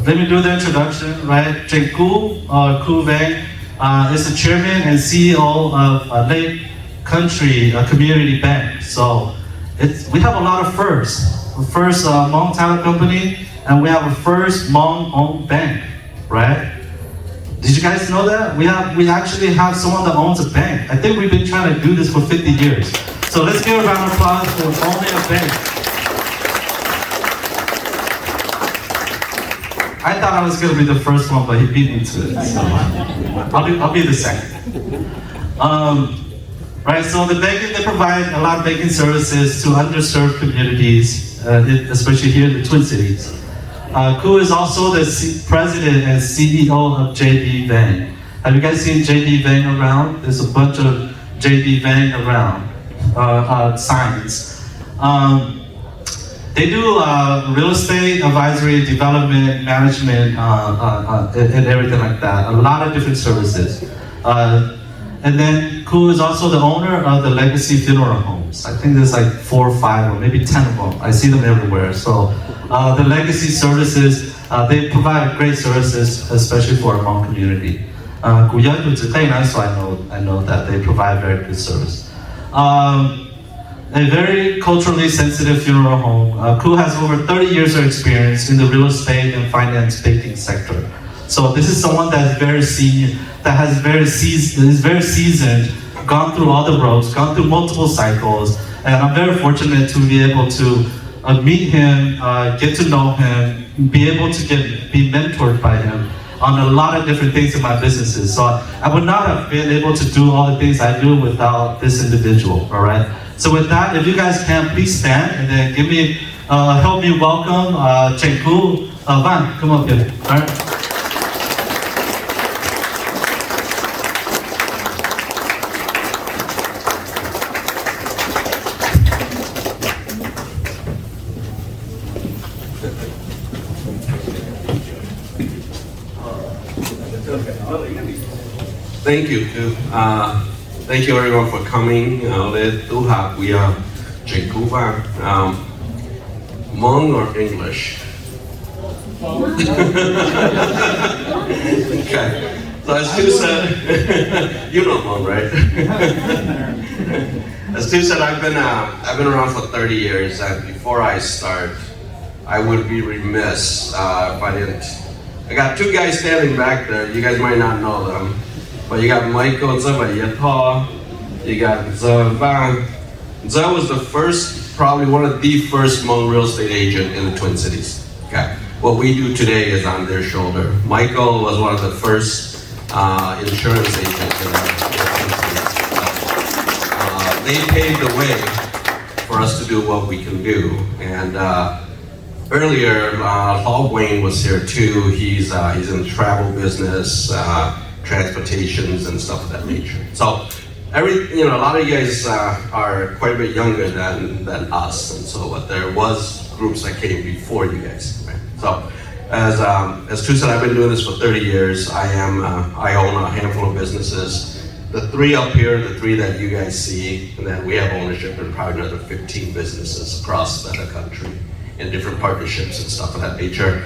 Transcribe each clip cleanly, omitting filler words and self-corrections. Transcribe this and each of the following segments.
let me do the introduction, right? Ku Vang is the chairman and CEO of Lake Country Community Bank. So we have a lot of firsts. The first Hmong talent company, and we have a first Hmong-owned bank, right? Did you guys know that? We actually have someone that owns a bank. I think we've been trying to do this for 50 years. So let's give a round of applause for owning a bank. I thought I was going to be the first one, but he beat me to it. So I'll be the second. Right, so the banking, they provide a lot of banking services to underserved communities, especially here in the Twin Cities. Ku is also the president and CEO of JD Vang. Have you guys seen JD Vang around? There's a bunch of JD Vang around signs. They do real estate advisory, development, management, and everything like that. A lot of different services. And then Ku is also the owner of the Legacy Funeral Homes. I think there's like 4 or 5 or maybe 10 of them. I see them everywhere. So the Legacy services, they provide great services, especially for our Hmong community. So I know that they provide very good service. A very culturally sensitive funeral home. Ku has over 30 years of experience in the real estate and finance banking sector. So this is someone that's very senior, is very seasoned, gone through all the ropes, gone through multiple cycles, and I'm very fortunate to be able to meet him, get to know him, be able to be mentored by him on a lot of different things in my businesses. So I would not have been able to do all the things I do without this individual, all right? So with that, if you guys can, please stand and then help me welcome Ku. Vang, come up here, all right? Thank you. Thank you everyone for coming. We are Ku Vang. Hmong or English? Okay. So as Stu said, you know Hmong, right? As Stu said, I've been around for 30 years, and before I start, I would be remiss if I didn't. I got 2 guys standing back there. You guys might not know them. But you got Michael Zavayato, you got Vang. Ze was the first, probably one of the first Hmong real estate agent in the Twin Cities. Okay. What we do today is on their shoulder. Michael was one of the first insurance agents in the Twin Cities. They paved the way for us to do what we can do. And earlier, Paul Wayne was here too. He's in the travel business, transportations and stuff of that nature. So a lot of you guys are quite a bit younger than us, and so but there was groups that came before you guys. Right? So as Stu said, I've been doing this for 30 years. I own a handful of businesses. The 3 up here, the 3 that you guys see, and then we have ownership in probably another 15 businesses across the country in different partnerships and stuff of that nature.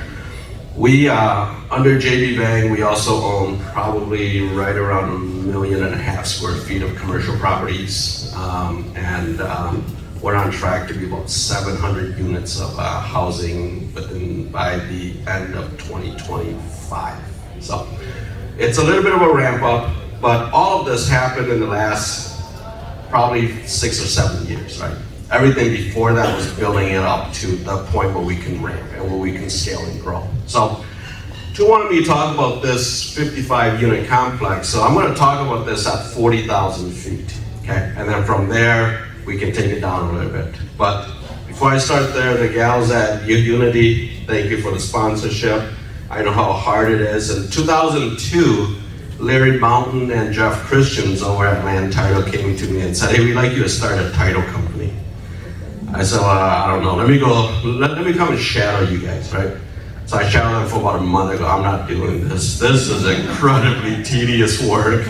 We, under JB Vang, we also own probably right around 1.5 million square feet of commercial properties. We're on track to be about 700 units of housing by the end of 2025. So it's a little bit of a ramp up, but all of this happened in the last probably 6 or 7 years, right? Everything before that was building it up to the point where we can ramp and where we can scale and grow. So, Stu wanted me to talk about this 55-unit complex. So I'm going to talk about this at 40,000 feet, okay? And then from there, we can take it down a little bit. But before I start there, the gals at Unity, thank you for the sponsorship. I know how hard it is. In 2002, Larry Mountain and Jeff Christians over at Land Title came to me and said, hey, we'd like you to start a title company. I said, I don't know, let me come and shadow you guys, right? So I shadowed them for about a month. I go, I'm not doing this. This is incredibly tedious work.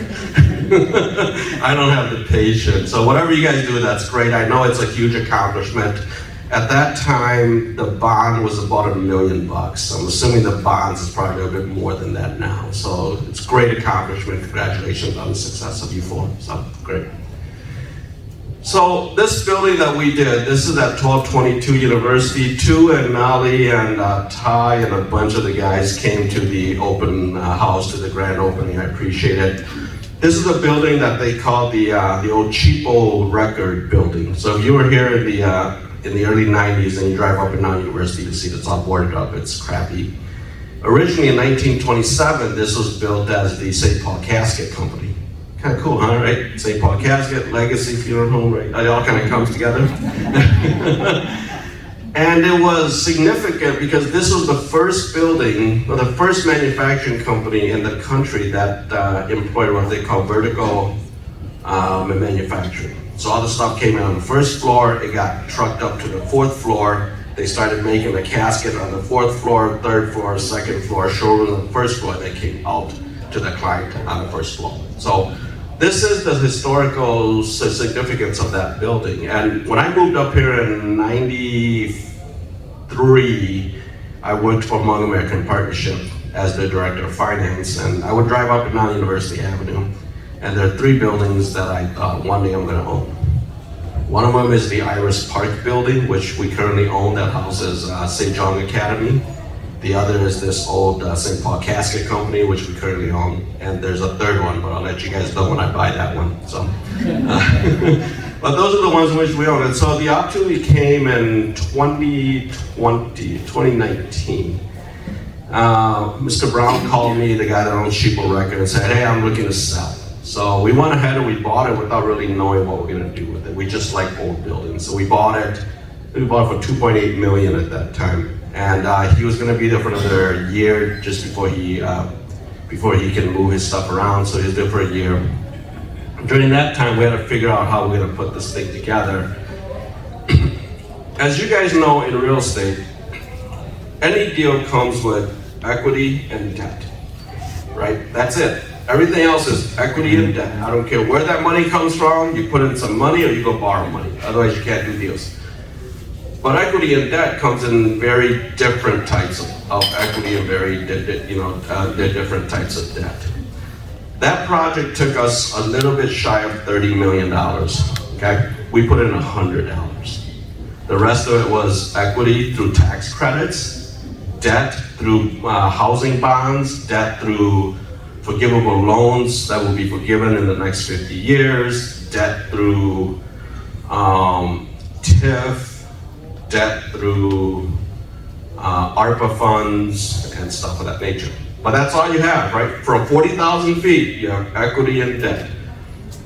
I don't have the patience. So whatever you guys do, that's great. I know it's a huge accomplishment. At that time, the bond was about $1 million. I'm assuming the bonds is probably a bit more than that now. So it's a great accomplishment. Congratulations on the success of you four. So great. So this building that we did, this is at 1222 University. Tu and Nali and Ty and a bunch of the guys came to the open house, to the grand opening. I appreciate it. This is a building that they call the old cheapo record building. So if you were here in the early 90s and you drive up and down University, you see it's all boarded up, it's crappy. Originally in 1927, this was built as the St. Paul Casket Company. Kind of cool, huh, right? St. Paul Casket, Legacy Funeral Home, right? It all kind of comes together. And it was significant because this was the first building, or the first manufacturing company in the country that employed what they call vertical manufacturing. So all the stuff came in on the first floor, it got trucked up to the fourth floor. They started making the casket on the fourth floor, third floor, second floor, showroom on the first floor. They came out to the client on the first floor. So this is the historical significance of that building. And when I moved up here in 93, I worked for HMONG American Partnership as the director of finance. And I would drive up and down University Avenue. And there are 3 buildings that I thought one day I'm going to own. One of them is the Iris Park building, which we currently own. That houses St. John Academy. The other is this old St. Paul Casket Company, which we currently own. And there's a third one, but I'll let you guys know when I buy that one. So, but those are the ones in which we own. And so the opportunity came in 2019. Mr. Brown called me, the guy that owns Sheeple Record, and said, hey, I'm looking to sell. So we went ahead and we bought it without really knowing what we're going to do with it. We just like old buildings. So we bought it. We bought it for $2.8 million at that time. And he was going to be there for another year just before he can move his stuff around. So he was there for a year. During that time, we had to figure out how we're going to put this thing together. As you guys know, in real estate, any deal comes with equity and debt, right? That's it. Everything else is equity and debt. I don't care where that money comes from. You put in some money or you go borrow money. Otherwise, you can't do deals. But equity and debt comes in very different types of equity and very different types of debt. That project took us a little bit shy of $30 million. Okay, we put in $100. The rest of it was equity through tax credits, debt through housing bonds, debt through forgivable loans that will be forgiven in the next 50 years, debt through TIF, debt through ARPA funds and stuff of that nature. But that's all you have, right? From 40,000 feet, you have equity and debt.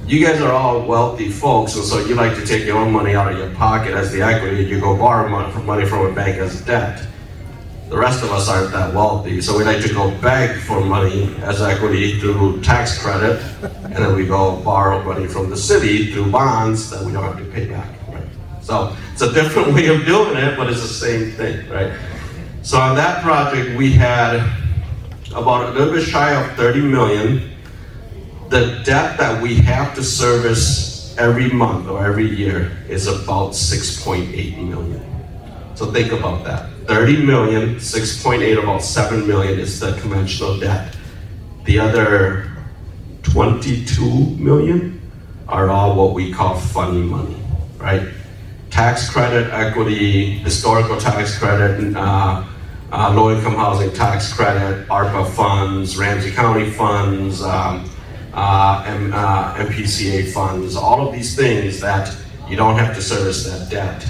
You guys are all wealthy folks, and so you like to take your own money out of your pocket as the equity, and you go borrow money from a bank as debt. The rest of us aren't that wealthy, so we like to go beg for money as equity through tax credit, and then we go borrow money from the city through bonds that we don't have to pay back, right? So it's a different way of doing it, but it's the same thing, right? So on that project, we had about a little bit shy of 30 million. The debt that we have to service every month or every year is about 6.8 million. So think about that. 30 million, 6.8, about 7 million is the conventional debt. The other 22 million are all what we call funny money, right? Tax credit, equity, historical tax credit, low-income housing tax credit, ARPA funds, Ramsey County funds, MPCA funds, all of these things that you don't have to service that debt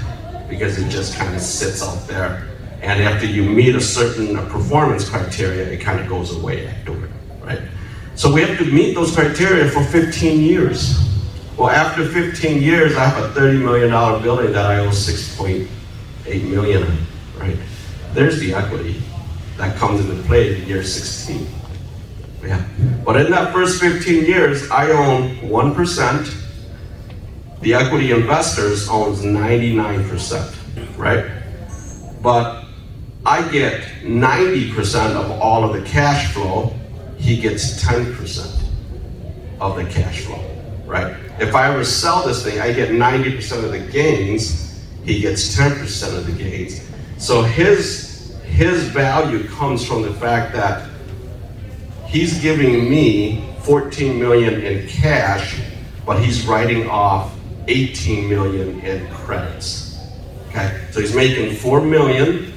because it just kind of sits out there. And after you meet a certain performance criteria, it kind of goes away afterward, right? So we have to meet those criteria for 15 years. Well, after 15 years, I have a $30 million building that I owe 6.8 million, right? There's the equity that comes into play in year 16. Yeah. But in that first 15 years, I own 1%. The equity investors owns 99%, right? But I get 90% of all of the cash flow. He gets 10% of the cash flow, right? If I ever sell this thing, I get 90% of the gains. he gets 10% of the gains. So his value comes from the fact that he's giving me 14 million in cash, but he's writing off 18 million in credits. Okay, so he's making 4 million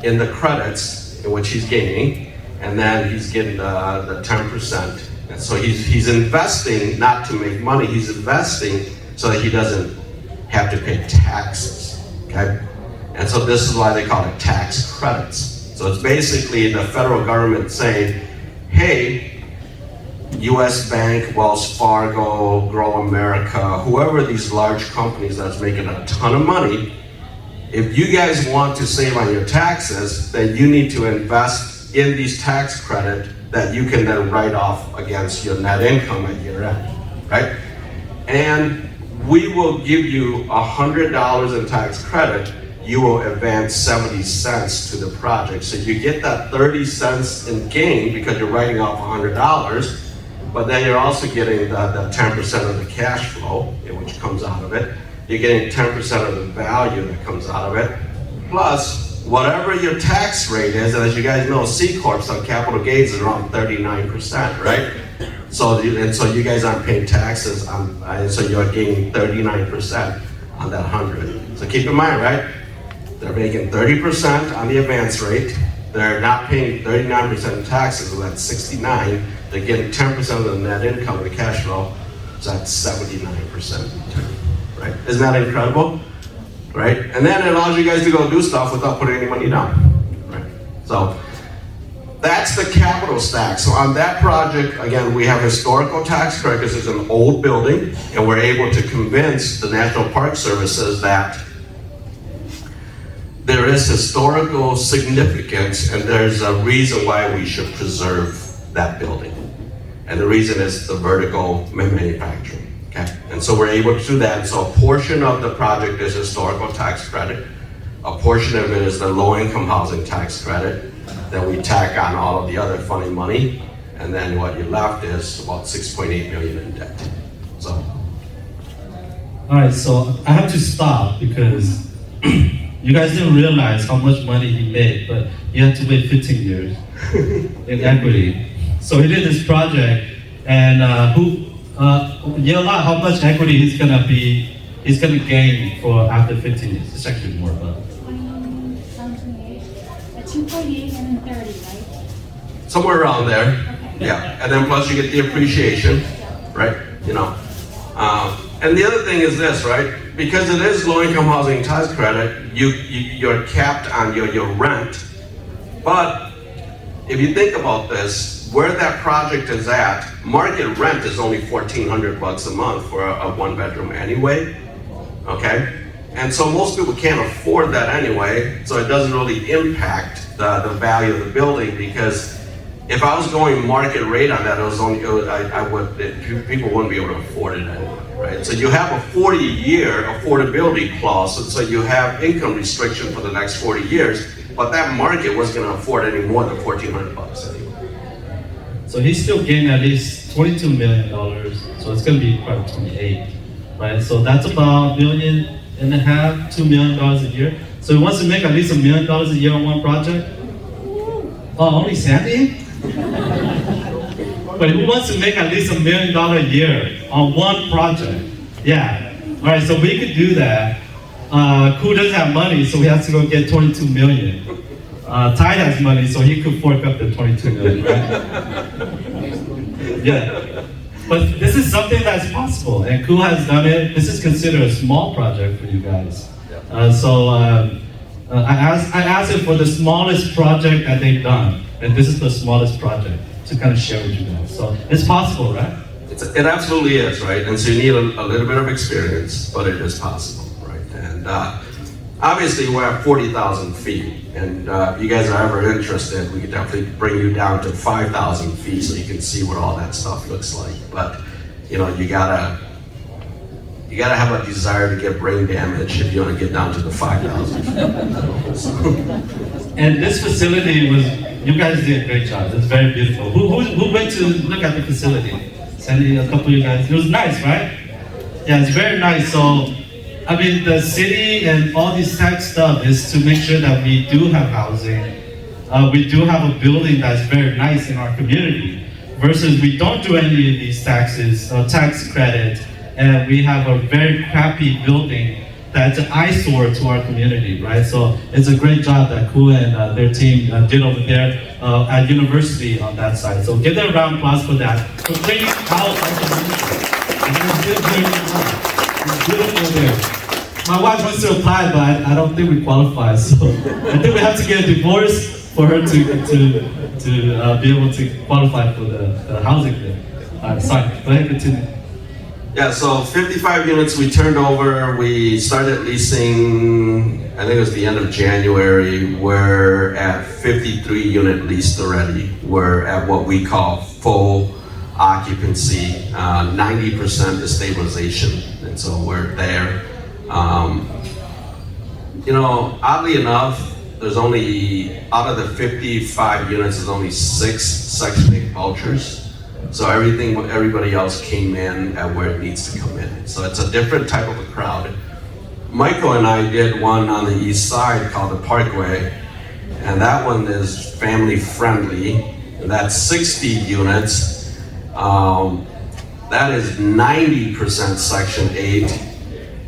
in the credits, in which he's gaining, and then he's getting the 10%. And so he's investing not to make money, he's investing so that he doesn't have to pay taxes. Okay, and so this is why they call it tax credits. So it's basically the federal government saying, hey, US Bank, Wells Fargo, Grow America, whoever these large companies that's making a ton of money, if you guys want to save on your taxes, then you need to invest in these tax credit that you can then write off against your net income at year end, right? And we will give you $100 in tax credit, you will advance 70 cents to the project. So you get that 30 cents in gain because you're writing off $100, but then you're also getting the 10% of the cash flow, which comes out of it. You're getting 10% of the value that comes out of it, plus whatever your tax rate is. And as you guys know, C Corps on capital gains is around 39%, right? So you guys aren't paying taxes, so you're gaining 39% on that 100. So keep in mind, right? They're making 30% on the advance rate. They're not paying 39% in taxes, so that's 69. They're getting 10% of the net income, the cash flow, so that's 79%, right? Isn't that incredible, right? And then it allows you guys to go do stuff without putting any money down, right? So that's the capital stack. So on that project, again, we have historical tax credit because it's an old building, and we're able to convince the National Park Services that there is historical significance and there's a reason why we should preserve that building. And the reason is the vertical manufacturing, okay? And so we're able to do that. And so a portion of the project is historical tax credit. A portion of it is the low-income housing tax credit. Then we tack on all of the other funny money. And then what you're left is about 6.8 million in debt. So. All right, so I have to stop because you guys didn't realize how much money he made, but he had to wait 15 years in equity. So he did this project, and you know how much equity he's gonna gain for after 15 years. It's actually more, but 248 and then 30, right? Somewhere around there, Okay. yeah. And then plus you get the appreciation, right? You know. And the other thing is this, right? Because it is low-income housing tax credit, you're capped on your rent. But if you think about this, where that project is at, market rent is only $1,400 a month for a one-bedroom anyway, okay? And so most people can't afford that anyway, so it doesn't really impact the value of the building, because if I was going market rate on that, people wouldn't be able to afford it anyway, right? So you have a 40-year affordability clause, so you have income restriction for the next 40 years, but that market wasn't going to afford any more than $1,400 anyway. so he's still getting at least $22 million. So it's gonna be probably 28, right? So that's about $1.5 million, $2 million a year. So he wants to make at least $1 million a year on one project. Oh, only Sandy? But who wants to make at least $1 million a year on one project? Yeah. All right, so we could do that. Koo doesn't have money, so he has to go get 22 million. Ty has money, so he could fork up the 22 million, right? Yeah. But this is something that's possible, and Koo has done it. This is considered a small project for you guys. I asked him for the smallest project that they've done, and this is the smallest project to kind of share with you guys. So it's possible, right? It absolutely is, right? And so you need a little bit of experience, but it is possible, right? And obviously we're at 40,000 feet, and if you guys are ever interested, we could definitely bring you down to 5,000 feet so you can see what all that stuff looks like. But you know, you gotta have a desire to get brain damage if you want to get down to the 5,000 feet. And this facility you guys did a great job. It's very beautiful. Who went to look at the facility? Sandy, a couple of you guys. It was nice, right? Yeah, it's very nice. So I mean, the city and all this tax stuff is to make sure that we do have housing. We do have a building that's very nice in our community. Versus we don't do any of these taxes, tax credit, and we have a very crappy building that's an eyesore to our community, right? So it's a great job that Ku and their team did over there at university on that side. So give them a round of applause for that. For bringing out our community. And they did very well. It's beautiful there. My wife wants to apply, but I don't think we qualify. So I think we have to get a divorce for her to be able to qualify for the housing there. Sorry, go ahead, continue. Yeah, so 55 units we turned over. We started leasing, I think it was the end of January. We're at 53 unit leased already. We're at what we call full occupancy, 90% is stabilization, and so we're there. You know, oddly enough, there's only, out of the 55 units, there's only 6 Section 8 vouchers. So everybody else came in at where it needs to come in. So it's a different type of a crowd. Michael and I did one on the east side called the Parkway, and that one is family friendly. And that's 60 units. That is 90% Section 8.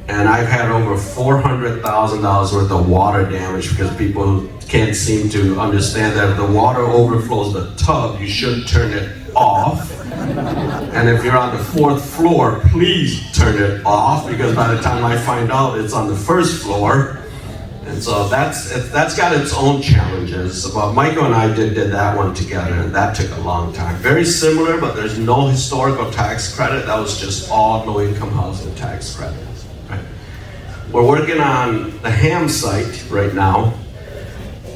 And I've had over $400,000 worth of water damage because people can't seem to understand that if the water overflows the tub, you should turn it off. And if you're on the 4th floor, please turn it off, because by the time I find out, it's on the 1st floor. And so that's got its own challenges. But Michael and I did that one together, and that took a long time. Very similar, but there's no historical tax credit. That was just all low-income housing tax credits. Right? We're working on the Ham site right now.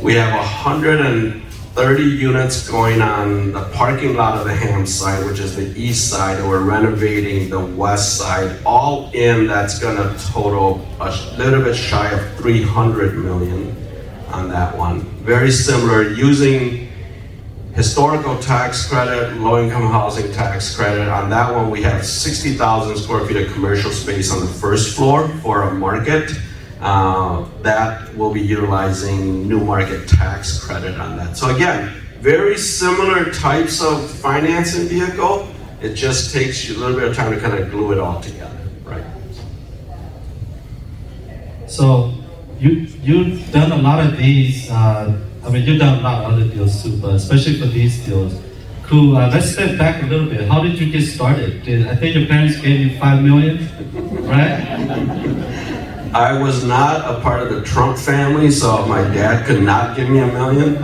We have 130 units going on the parking lot of the Ham site, which is the east side, and we're renovating the west side. All in, that's gonna total a little bit shy of 300 million on that one. Very similar, using historical tax credit, low-income housing tax credit. On that one, we have 60,000 square feet of commercial space on the 1st floor for a market. That will be utilizing new market tax credit on that. So again, very similar types of financing vehicle. It just takes you a little bit of time to kind of glue it all together, right? So you've done a lot of these. I mean, you've done a lot of other deals too, but especially for these deals. Cool. Let's step back a little bit. How did you get started? I think your parents gave you $5 million, right? I was not a part of the Trump family, so my dad could not give me $1 million.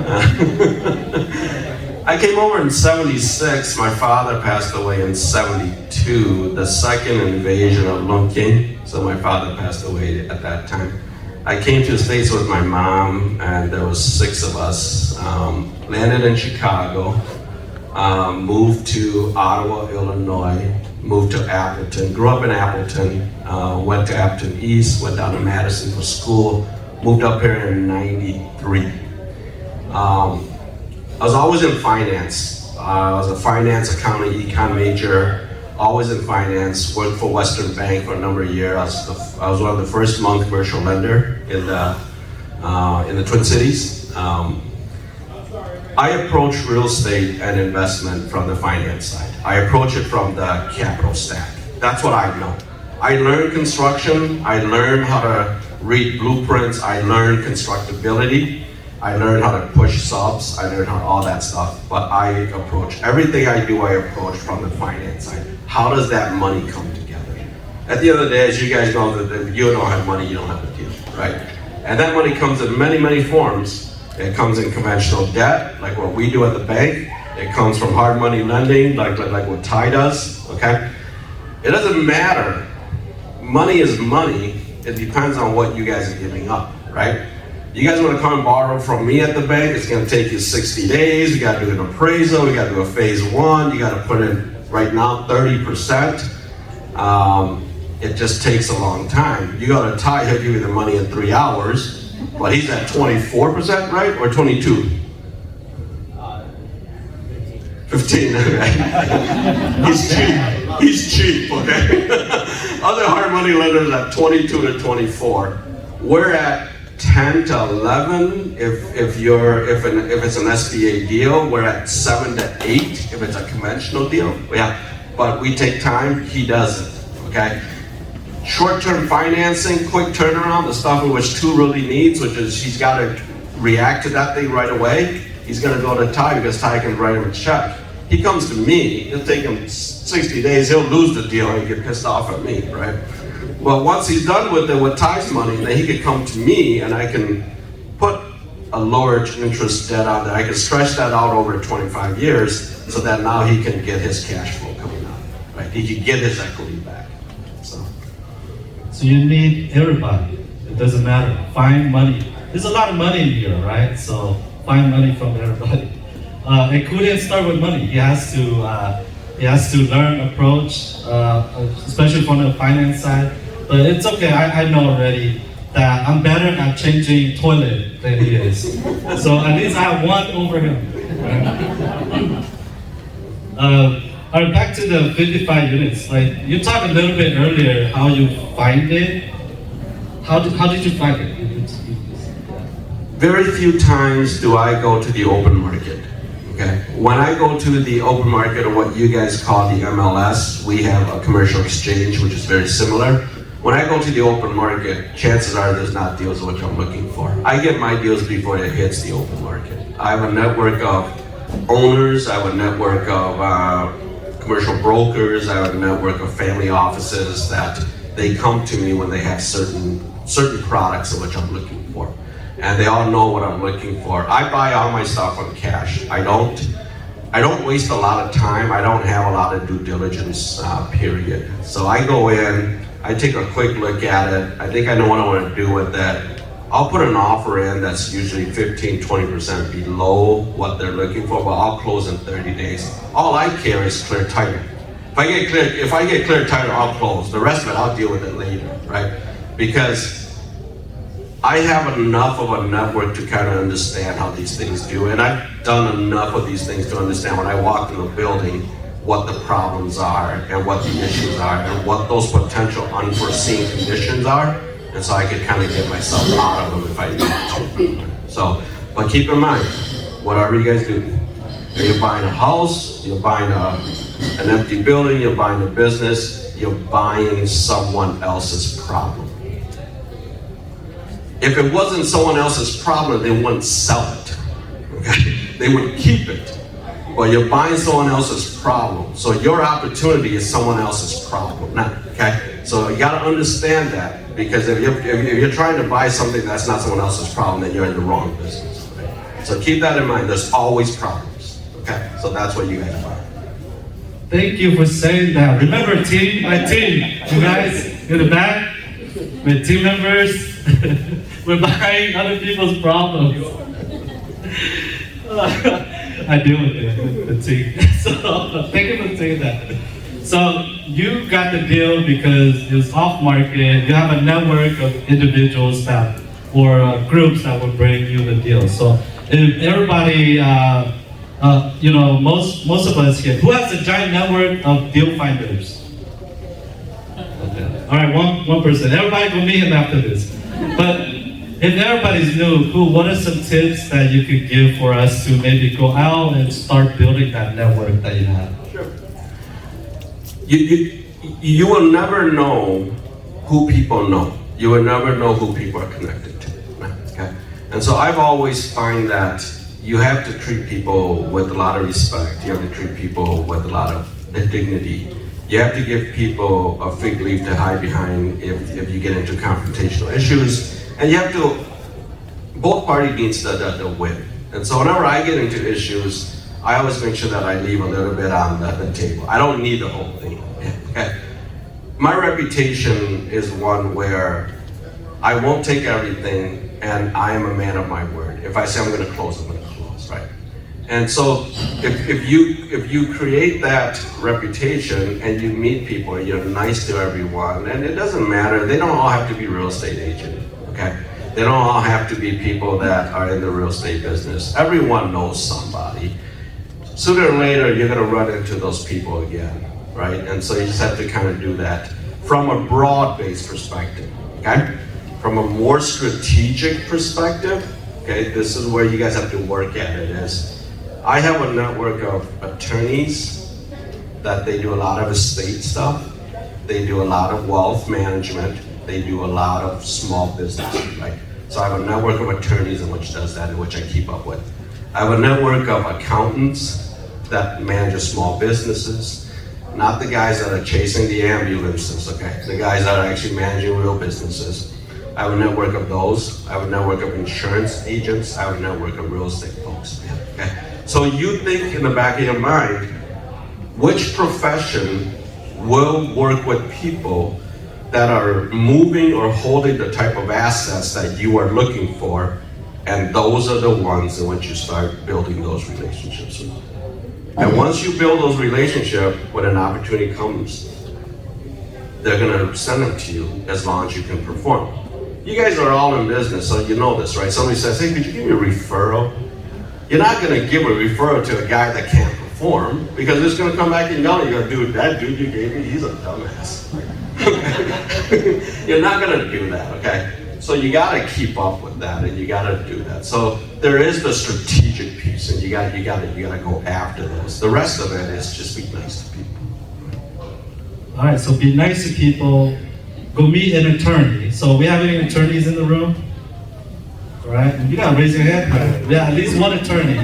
I came over in '76. My father passed away in '72, the second invasion of Lunking. So my father passed away at that time. I came to the States with my mom, and there was 6 of us. Landed in Chicago, moved to Ottawa, Illinois, moved to Appleton, grew up in Appleton, went to Appleton East, went down to Madison for school, moved up here in '93. I was always in finance. I was a finance, accounting, econ major, always in finance, worked for Western Bank for a number of years. I was one of the first Hmong commercial lender in the Twin Cities. I approach real estate and investment from the finance side. I approach it from the capital stack. That's what I know. I learned construction. I learned how to read blueprints. I learned constructability. I learned how to push subs. I learned how all that stuff. But I approach everything I do. I approach from the finance side. How does that money come together? At the end of the day, as you guys know, that if you don't have money, you don't have a deal, right? And that money comes in many, many forms. It comes in conventional debt, like what we do at the bank. It comes from hard money lending, like what Ty does, okay? It doesn't matter. Money is money. It depends on what you guys are giving up, right? You guys want to come and borrow from me at the bank, it's going to take you 60 days. You got to do an appraisal. You got to do a phase 1. You got to put in, right now, 30%. It just takes a long time. You go to Ty, he'll give you the money in 3 hours. But he's at 24%, right? Or 22? 15, okay. He's cheap, okay? Other hard money lenders at 22 to 24. We're at 10 to 11 if it's an SBA deal. We're at 7 to 8 if it's a conventional deal. Yeah, but we take time. He doesn't. Okay. Short-term financing, quick turnaround, the stuff in which Two really needs, which is he's got to react to that thing right away. He's going to go to Ty because Ty can write him a check. He comes to me, it'll take him 60 days, he'll lose the deal and get pissed off at me, right? Well, once he's done with it with Ty's money, then he could come to me and I can put a lower interest debt on there. I can stretch that out over 25 years so that now he can get his cash flow coming out, right? He can get his equity back. So you need everybody. It doesn't matter. Find money. There's a lot of money in here, right? So find money from everybody. And Ku didn't start with money. He has to learn approach, especially from the finance side. But it's okay. I know already that I'm better at changing toilet than he is. So at least I have one over him. All right, back to the 55 units. Like you talked a little bit earlier how you find it. How did you find it? Very few times do I go to the open market. Okay, when I go to the open market, or what you guys call the MLS, we have a commercial exchange which is very similar. When I go to the open market, chances are there's not deals which I'm looking for. I get my deals before it hits the open market. I have a network of owners. I have a network of commercial brokers. I have a network of family offices that they come to me when they have certain products of which I'm looking for. And they all know what I'm looking for. I buy all my stuff on cash. I don't waste a lot of time. I don't have a lot of due diligence, period. So I go in, I take a quick look at it. I think I know what I want to do with that. I'll put an offer in that's usually 15-20% below what they're looking for, but I'll close in 30 days. All I care is clear title. If I get clear title, I'll close. The rest of it, I'll deal with it later, right? Because I have enough of a network to kind of understand how these things do, and I've done enough of these things to understand when I walk in a building what the problems are and what the issues are and what those potential unforeseen conditions are. And so I could kind of get myself out of them if I need to. So, but keep in mind, whatever you guys do, you're buying a house, you're buying an empty building, you're buying a business, you're buying someone else's problem. If it wasn't someone else's problem, they wouldn't sell it. Okay? They would keep it. But you're buying someone else's problem. So your opportunity is someone else's problem. Now, okay? So you gotta understand that. Because if you're trying to buy something that's not someone else's problem, then you're in the wrong business. Right? So keep that in mind. There's always problems. Okay, so that's what you gotta buy. Thank you for saying that. Remember, team, my team, you guys in the back, my team members, we're buying other people's problems. I deal with it, with the team. So thank you for saying that. So you got the deal because it was off market. You have a network of individuals that, or groups that will bring you the deal. So if everybody, most of us here, who has a giant network of deal finders? Okay. All right, one person. Everybody go meet him after this. But if everybody's new, what are some tips that you could give for us to maybe go out and start building that network that you have? Sure. You will never know who people know. You will never know who people are connected to. Okay? And so I've always find that you have to treat people with a lot of respect. You have to treat people with a lot of dignity. You have to give people a fig leaf to hide behind if you get into confrontational issues. And you have to, both parties needs to win. And so whenever I get into issues, I always make sure that I leave a little bit on the table. I don't need the whole thing. Okay. My reputation is one where I won't take everything, and I am a man of my word. If I say I'm going to close, I'm going to close, right? And so if you create that reputation and you meet people and you're nice to everyone, and it doesn't matter, they don't all have to be real estate agents, okay? They don't all have to be people that are in the real estate business. Everyone knows somebody. Sooner or later, you're gonna run into those people again, right? And so you just have to kind of do that from a broad-based perspective, okay? From a more strategic perspective, okay, this is where you guys have to work at it is, I have a network of attorneys that they do a lot of estate stuff, they do a lot of wealth management, they do a lot of small business, right? So I have a network of attorneys in which does that, in which I keep up with. I have a network of accountants that manage small businesses, not the guys that are chasing the ambulances, okay? The guys that are actually managing real businesses. I have a network of those. I have a network of insurance agents. I have a network of real estate folks, okay? So you think in the back of your mind, which profession will work with people that are moving or holding the type of assets that you are looking for, and those are the ones in which you start building those relationships with. And once you build those relationships, when an opportunity comes, they're gonna send them to you as long as you can perform. You guys are all in business, so you know this, right? Somebody says, hey, could you give me a referral? You're not gonna give a referral to a guy that can't perform, because it's gonna come back and yell at you, dude, that dude you gave me, he's a dumbass. You're not gonna do that, okay? So you gotta keep up with that, and you gotta do that. So there is the strategic piece, and you gotta go after those. The rest of it is just be nice to people. All right, so be nice to people. Go meet an attorney. So we have any attorneys in the room? All right, you gotta raise your hand. We have at least one attorney.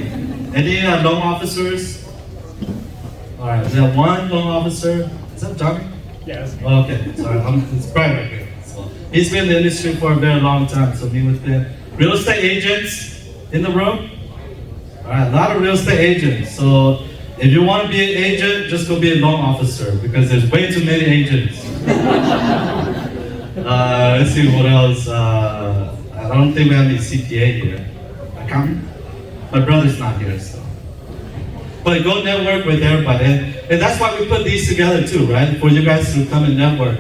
Any loan officers? All right, we have one loan officer. Is that Johnny? Yes. Okay, sorry, it's Brian right here. So he's been in the industry for a very long time, so me with him. Real estate agents in the room? All right, a lot of real estate agents. So if you want to be an agent, just go be a loan officer, because there's way too many agents. Let's see what else. I don't think we have any CPA here. Accountant? My brother's not here, so. But go network with everybody. And that's why we put these together too, right? For you guys to come and network.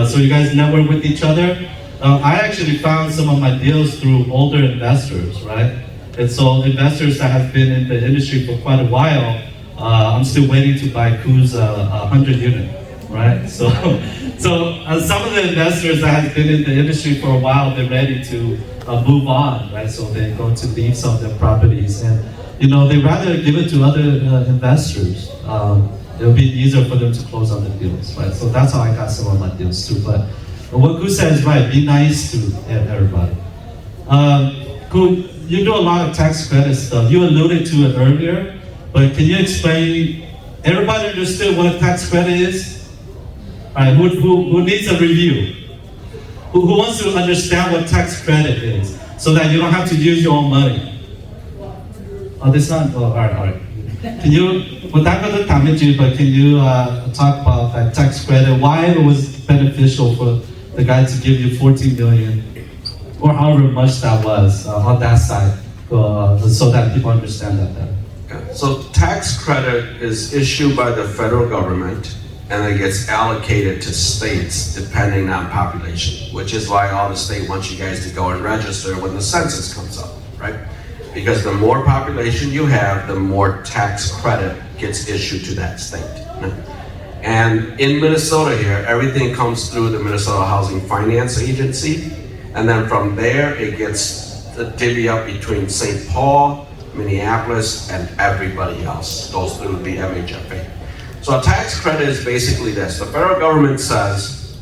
So you guys network with each other. I actually found some of my deals through older investors, right? And so investors that have been in the industry for quite a while, I'm still waiting to buy Ku's 100 unit, right? So some of the investors that have been in the industry for a while, they're ready to move on, right? So they're going to leave some of their properties, and they rather give it to other investors. It'll be easier for them to close on the deals, right? So that's how I got some of my deals too. But what Ku said is right, be nice to everybody. Ku, you do a lot of tax credit stuff. You alluded to it earlier, but can you explain, everybody understood what a tax credit is? All right, who needs a review? Who wants to understand what tax credit is, so that you don't have to use your own money? Oh, this one? Oh, all right. Can you, without going to damage you, but can you talk about that tax credit, why it was beneficial for the guy to give you 14 million, or however much that was on that side, so that people understand that better? Okay. So tax credit is issued by the federal government, and it gets allocated to states depending on population, which is why all the state wants you guys to go and register when the census comes up, right? Because the more population you have, the more tax credit gets issued to that state. And in Minnesota here, everything comes through the Minnesota Housing Finance Agency, and then from there it gets divvy up between St. Paul, Minneapolis, and everybody else. Goes through the MHFA. So a tax credit is basically this. The federal government says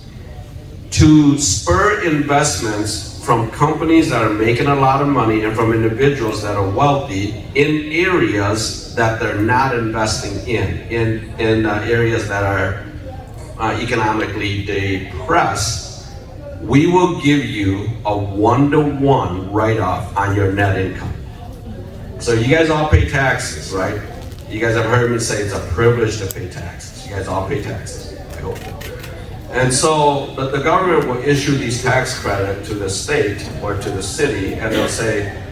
to spur investments from companies that are making a lot of money and from individuals that are wealthy in areas that they're not investing in areas that are economically depressed, we will give you a 1-to-1 write-off on your net income. So you guys all pay taxes, right? You guys have heard me say it's a privilege to pay taxes. You guys all pay taxes, I hope. And so the government will issue these tax credit to the state or to the city, and they'll say,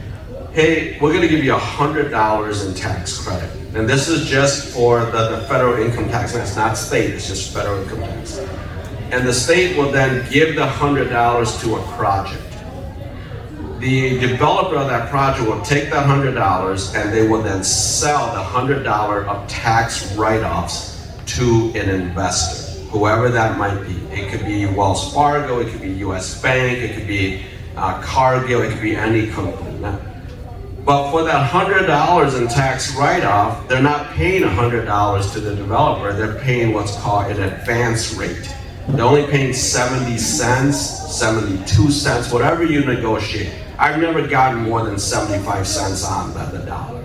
hey, we're gonna give you $100 in tax credit. And this is just for the federal income tax, and it's not state, it's just federal income tax. And the state will then give the $100 to a project. The developer of that project will take that $100 and they will then sell the $100 of tax write-offs to an investor. whoever that might be. It could be Wells Fargo, it could be US Bank, it could be Cargill, it could be any company. But for that $100 in tax write-off, they're not paying $100 to the developer, they're paying what's called an advance rate. They're only paying 70 cents, 72 cents, whatever you negotiate. I've never gotten more than 75 cents on the dollar.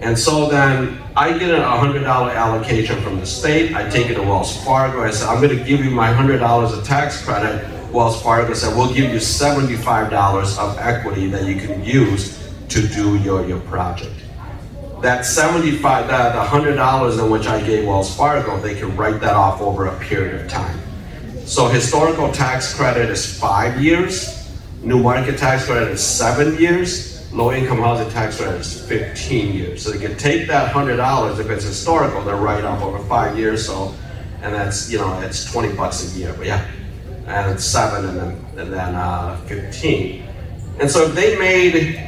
And so then I get a $100 allocation from the state, I take it to Wells Fargo, I said, I'm gonna give you my $100 of tax credit. Wells Fargo said, we'll give you $75 of equity that you can use to do your project. That $75, the $100 in which I gave Wells Fargo, they can write that off over a period of time. So historical tax credit is 5 years, new market tax credit is 7 years, low income housing tax credit is 15 years. So they can take that $100, if it's historical, they're write off over 5 years, so, and that's, it's $20 a year, but yeah. And it's 7 and then 15. And so if they made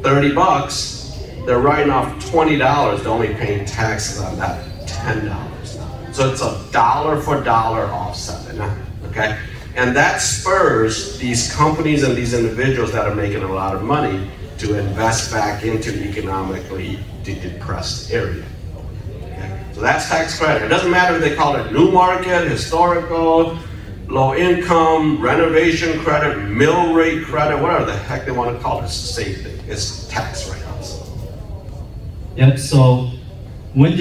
30 bucks, they're writing off $20, they're only paying taxes on that $10. So it's a dollar for dollar offset, okay? And that spurs these companies and these individuals that are making a lot of money to invest back into economically depressed area. Okay? So that's tax credit. It doesn't matter if they call it new market, historical, low income, renovation credit, mill rate credit, whatever the heck they want to call it, it's the same thing. It's tax write-offs. Yep, so when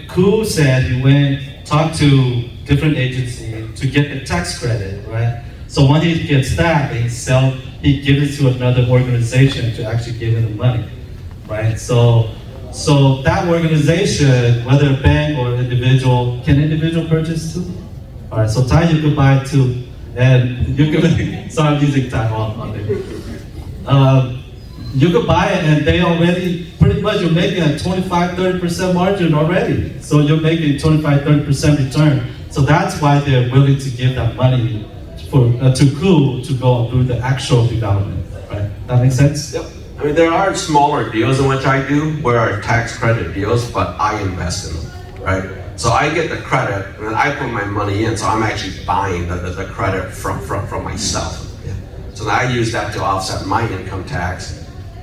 Koo said you went talk to different agencies to get the tax credit, right? So when he gets that, he gives it to another organization to actually give him the money, right? So that organization, whether a bank or individual, can individual purchase too? All right, so Thai you could buy too, and you could, sorry I'm using Thai on there. You could buy it and they already, pretty much you're making a 25-30% margin already. So you're making 25-30% return. So that's why they're willing to give that money to Koo to go and do the actual development, right? That makes sense? Yep. I mean, there are smaller deals in which I do, where are tax credit deals, but I invest in them, right? So I get the credit, and then I put my money in, so I'm actually buying the credit from myself. Yeah. So then I use that to offset my income tax.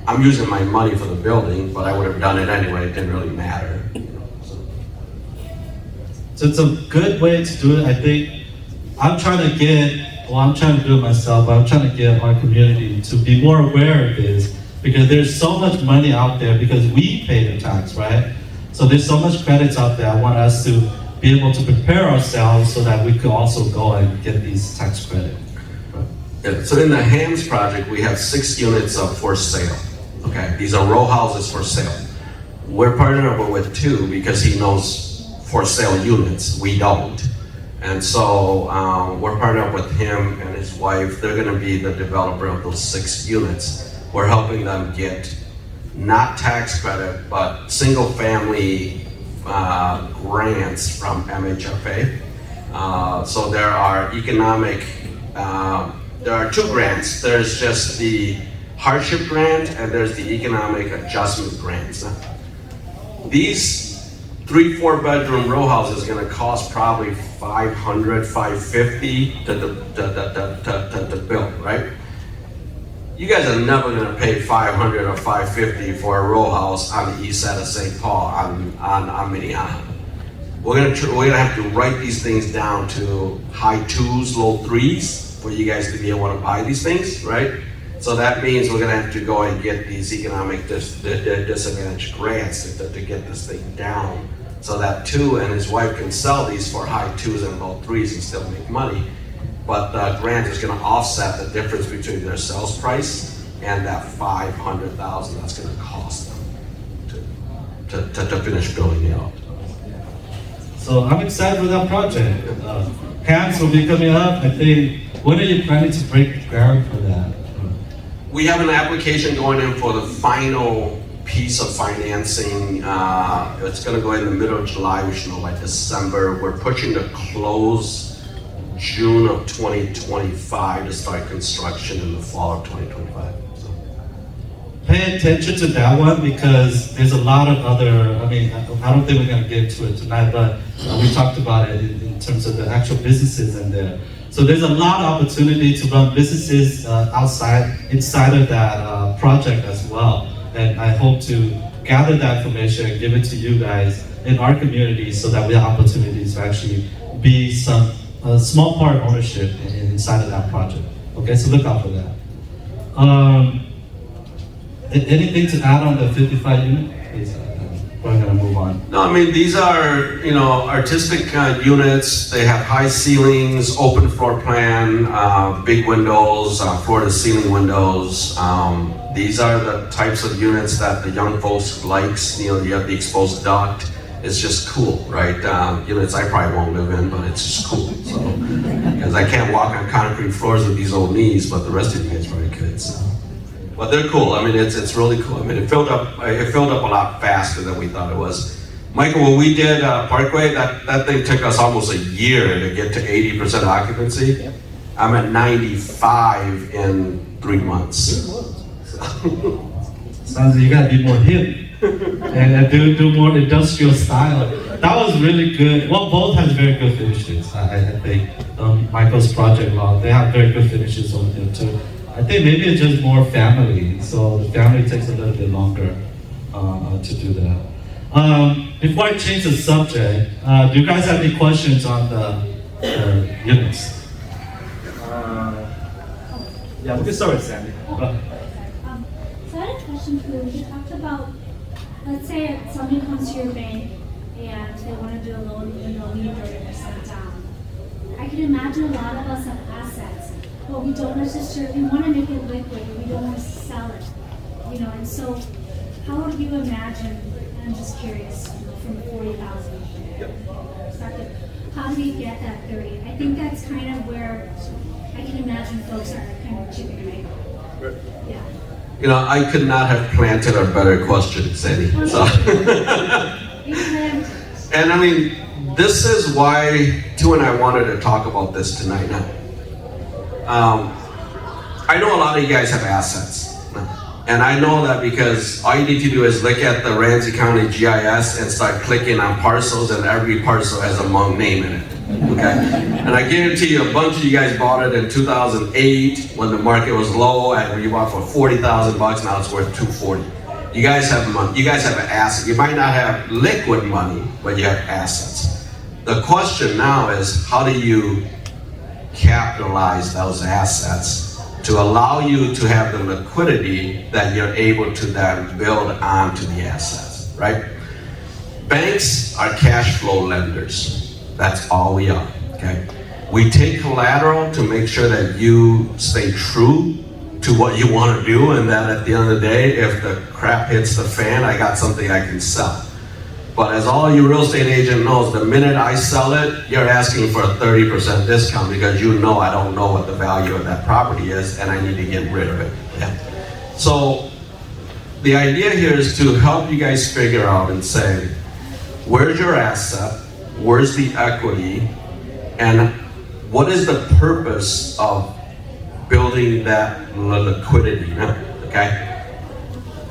I'm using my money for the building, but I would have done it anyway, it didn't really matter. So it's a good way to do it. I think I'm trying to do it myself, but I'm trying to get our community to be more aware of this, because there's so much money out there because we pay the tax, right? So there's so much credits out there. I want us to be able to prepare ourselves so that we could also go and get these tax credits. Yeah, so in the HAMS project, we have 6 units up for sale. Okay, these are row houses for sale. We're partnering up with 2 because he knows for sale units, we don't. And so we're partnering up with him and his wife. They're gonna be the developer of those 6 units. We're helping them get not tax credit, but single family grants from MHFA. So there are there are 2 grants. There's just the hardship grant and there's the economic adjustment grants. These 3-4 bedroom row houses is gonna cost probably $500, $550 to build, right? You guys are never gonna pay $500 or $550 for a row house on the east side of St. Paul on Minnehaha. We're gonna have to write these things down to high 2s, low 3s for you guys to be able to buy these things, right? So that means we're gonna have to go and get these economic disadvantage grants to get this thing down, so that Tu and his wife can sell these for high 2s and low 3s and still make money. But the grant is gonna offset the difference between their sales price and that $500,000 that's gonna cost them to finish building it out. So I'm excited for that project. HAMS will be coming up. I think, when are you planning to break ground for that? We have an application going in for the final piece of financing. It's gonna go in the middle of July, we should know by December. We're pushing to close June of 2025 to start construction in the fall of 2025. So. pay attention to that one because there's a lot of other, I mean, I don't think we're gonna get to it tonight, but we talked about it in terms of the actual businesses in there. So there's a lot of opportunity to run businesses inside of that project as well. And I hope to gather that information and give it to you guys in our community so that we have opportunities to actually be some small part ownership inside of that project. Okay, so look out for that. Anything to add on the 55 unit? Please, we're gonna move on. No, I mean, these are, artistic units. They have high ceilings, open floor plan, big windows, floor to ceiling windows. These are the types of units that the young folks likes. You have the exposed duct. It's just cool, right? Units I probably won't live in, but it's just cool. So, because I can't walk on concrete floors with these old knees, but the rest of you guys probably could. So. But they're cool. I mean, it's really cool. I mean, it filled up a lot faster than we thought it was. Michael, when we did Parkway, that thing took us almost a year to get to 80% occupancy. Yep. I'm at 95 in 3 months. Sounds like you gotta be more hip and do more industrial style. That was really good. Well, both has very good finishes. I think Michael's project law, they have very good finishes over there too. I think maybe it's just more family, so the family takes a little bit longer to do that. Before I change the subject, do you guys have any questions on the units? Yeah, we can start with Sandy. So I had a question for you. You talked about, let's say somebody comes to your bank and they want to do a loan, need 30% down. I can imagine a lot of us have assets, but we don't necessarily, we want to make it liquid, we don't want to sell it, and so how would you imagine, I'm just curious, from 40,000 perspective, how do you get that 30? I think that's kind of where I can imagine folks are kind of chipping away. Yeah. I could not have planted a better question, Sandy. So. And I mean, this is why Tu and I wanted to talk about this tonight. I know a lot of you guys have assets. And I know that because all you need to do is look at the Ramsey County GIS and start clicking on parcels, and every parcel has a HMONG name in it. Okay? And I guarantee you a bunch of you guys bought it in 2008 when the market was low, and you bought for $40,000, now it's worth $240,000. You guys have money, you guys have an asset. You might not have liquid money, but you have assets. The question now is, how do you capitalize those assets to allow you to have the liquidity that you're able to then build onto the assets, right? Banks are cash flow lenders. That's all we are, okay? We take collateral to make sure that you stay true to what you want to do, and that at the end of the day, if the crap hits the fan, I got something I can sell. But as all you real estate agent knows, the minute I sell it, you're asking for a 30% discount because I don't know what the value of that property is and I need to get rid of it. Yeah. So the idea here is to help you guys figure out and say, where's your asset? Where's the equity? And what is the purpose of building that liquidity? Okay?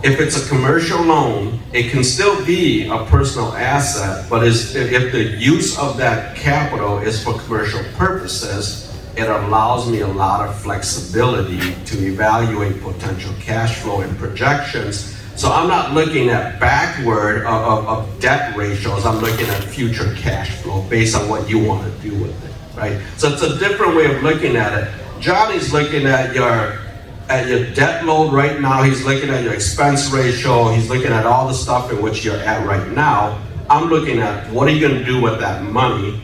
If it's a commercial loan, it can still be a personal asset, but if the use of that capital is for commercial purposes, it allows me a lot of flexibility to evaluate potential cash flow and projections. So I'm not looking at backward of debt ratios, I'm looking at future cash flow based on what you want to do with it, right? So it's a different way of looking at it. Johnny's looking at your debt load right now, he's looking at your expense ratio, he's looking at all the stuff in which you're at right now. I'm looking at what are you going to do with that money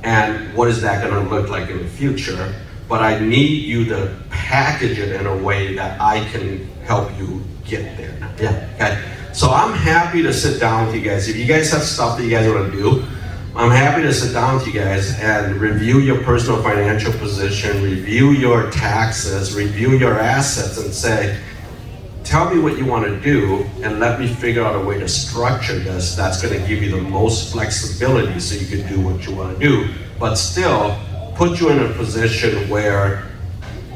and what is that going to look like in the future. But I need you to package it in a way that I can help you get there. Yeah, okay. So I'm happy to sit down with you guys. If you guys have stuff that you guys want to do, I'm happy to sit down with you guys and review your personal financial position, review your taxes, review your assets, and say, tell me what you want to do and let me figure out a way to structure this that's going to give you the most flexibility so you can do what you want to do, but still put you in a position where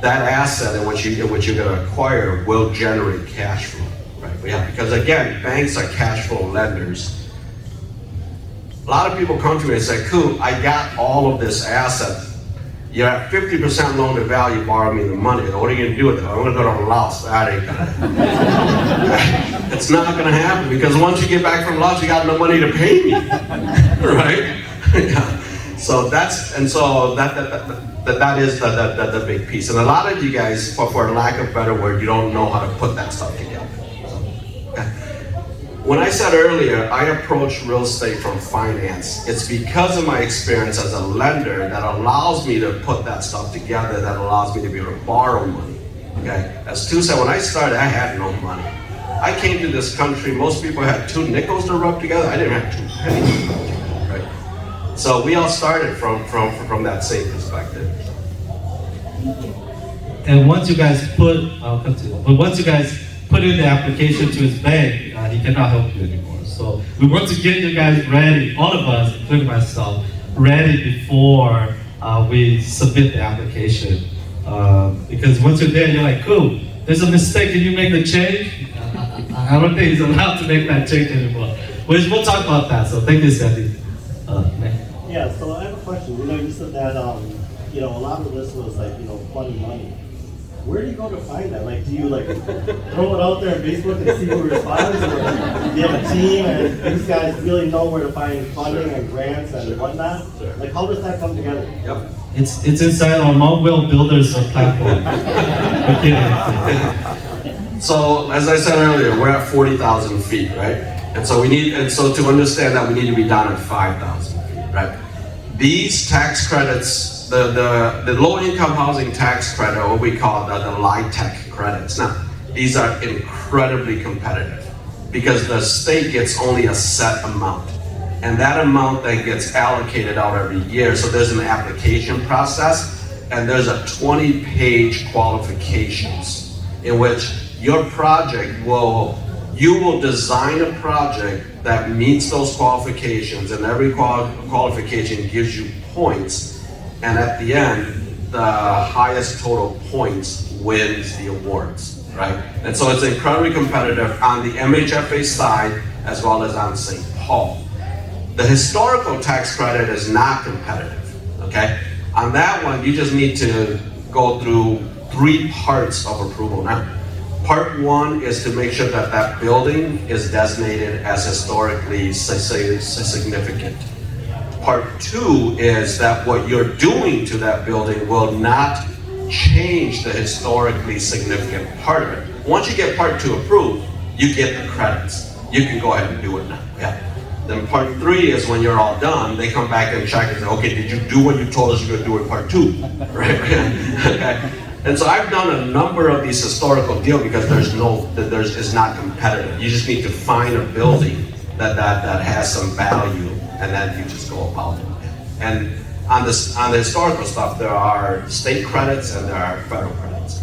that asset in which you're going to acquire will generate cash flow. Yeah, because again, banks are cash flow lenders. A lot of people come to me and say, "Cool, I got all of this asset. You're at 50% loan to value, borrow me the money. What are you gonna do with it? I'm gonna go to Laos." That ain't gonna It's not gonna happen, because once you get back from Laos, you got no money to pay me, right? Yeah. So that is the big piece. And a lot of you guys, for lack of a better word, you don't know how to put that stuff together. Okay. When I said earlier, I approach real estate from finance, it's because of my experience as a lender that allows me to put that stuff together, that allows me to be able to borrow money. Okay. As Stu said, when I started, I had no money. I came to this country, most people had 2 nickels to rub together. I didn't have 2 pennies to rub together, right? So we all started from that same perspective. And once you guys put, I'll continue, but once you guys put in the application to his bank, he cannot help you anymore. So we want to get you guys ready, all of us, including myself, ready before we submit the application. Because once you're there, you're like, cool, there's a mistake, can you make a change? I don't think he's allowed to make that change anymore. We'll talk about that, so thank you, Sandy. Yeah, so I have a question. You said that, a lot of this was like, funny money. Where do you go to find that? Like, do you throw it out there on Facebook and see who responds? Or do you have a team and these guys really know where to find funding and grants and whatnot? Like, how does that come together? Yep. It's inside our Mobile Builders platform. So, as I said earlier, we're at 40,000 feet, right? And so to understand that, we need to be down at 5,000 feet, right? These tax credits, the low-income housing tax credit, or what we call the LIHTC credits. Now, these are incredibly competitive because the state gets only a set amount, and that amount then gets allocated out every year. So there's an application process, and there's a 20-page qualifications in which your project you will design a project that meets those qualifications, and every qualification gives you points, and at the end, the highest total points wins the awards, right? And so it's incredibly competitive on the MHFA side as well as on St. Paul. The historical tax credit is not competitive, okay? On that one, you just need to go through 3 parts of approval now. Part 1 is to make sure that that building is designated as historically significant. Part 2 is that what you're doing to that building will not change the historically significant part of it. Once you get part 2 approved, you get the credits. You can go ahead and do it now. Yeah. Then part 3 is when you're all done, they come back and check and say, okay, did you do what you told us you were going to do in part 2? Right? Okay. And so I've done a number of these historical deals because it's not competitive. You just need to find a building that has some value, and then you just go about it. And on the historical stuff, there are state credits and there are federal credits.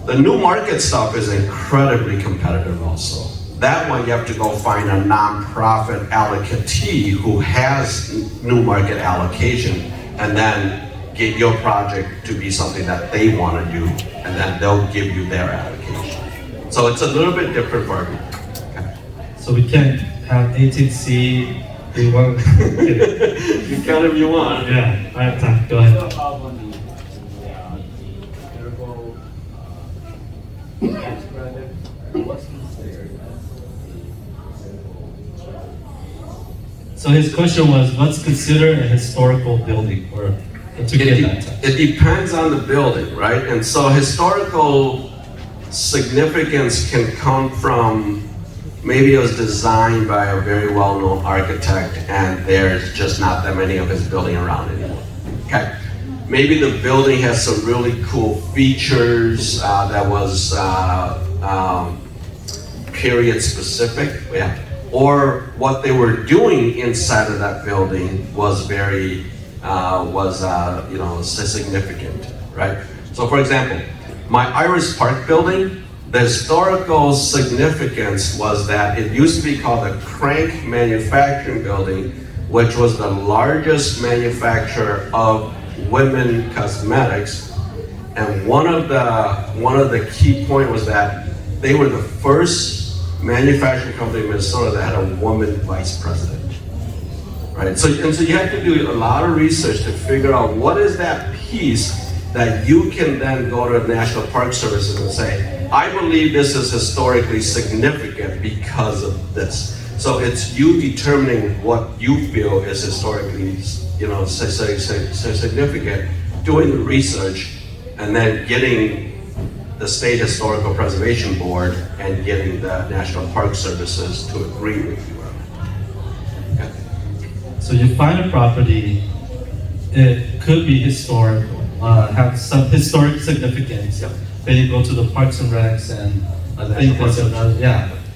The new market stuff is incredibly competitive also. That one you have to go find a nonprofit allocatee who has new market allocation, and then get your project to be something that they want to do, and then they'll give you their allocation. So it's a little bit different for everyone. Okay. So we can't have 18C, we want. You can if you want. Yeah, I have time, go ahead. So his question was, what's considered a historical building, or to get that tax? It depends on the building, right? And so historical significance can come from, maybe it was designed by a very well-known architect and there's just not that many of his building around anymore, okay? Maybe the building has some really cool features that was period specific, yeah. Or what they were doing inside of that building was very, significant, right? So for example, my Iris Park building, the historical significance was that it used to be called the Crank Manufacturing Building, which was the largest manufacturer of women cosmetics. And one of the key points was that they were the first manufacturing company in Minnesota that had a woman vice president. Right? So you have to do a lot of research to figure out what is that piece that you can then go to the National Park Services and say, I believe this is historically significant because of this. So it's you determining what you feel is historically, significant, doing the research, and then getting the State Historical Preservation Board and getting the National Park Services to agree with you. Okay. So you find a property, it could be historical, have some historic significance. Yep. Then you go to the Parks and Recs and I think there's another,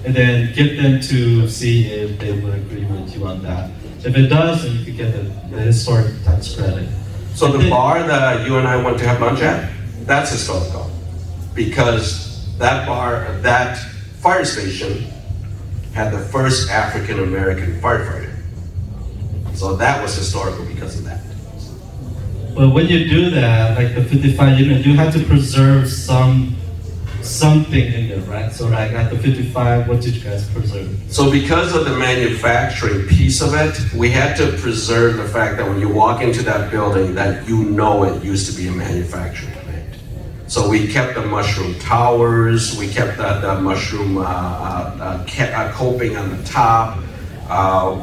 and then get them to see if they would agree with you on that. If it does, then you could get the historic tax credit. So the bar that you and I went to have lunch at, that's historical. Because that bar, that fire station had the first African American firefighter. So that was historical because of that. But when you do that, like the 55 unit, you have to preserve something in there, right? So like at the 55, what did you guys preserve? So because of the manufacturing piece of it, we had to preserve the fact that when you walk into that building, that you know it used to be a manufacturing plant. So we kept the mushroom towers, we kept the mushroom coping on the top.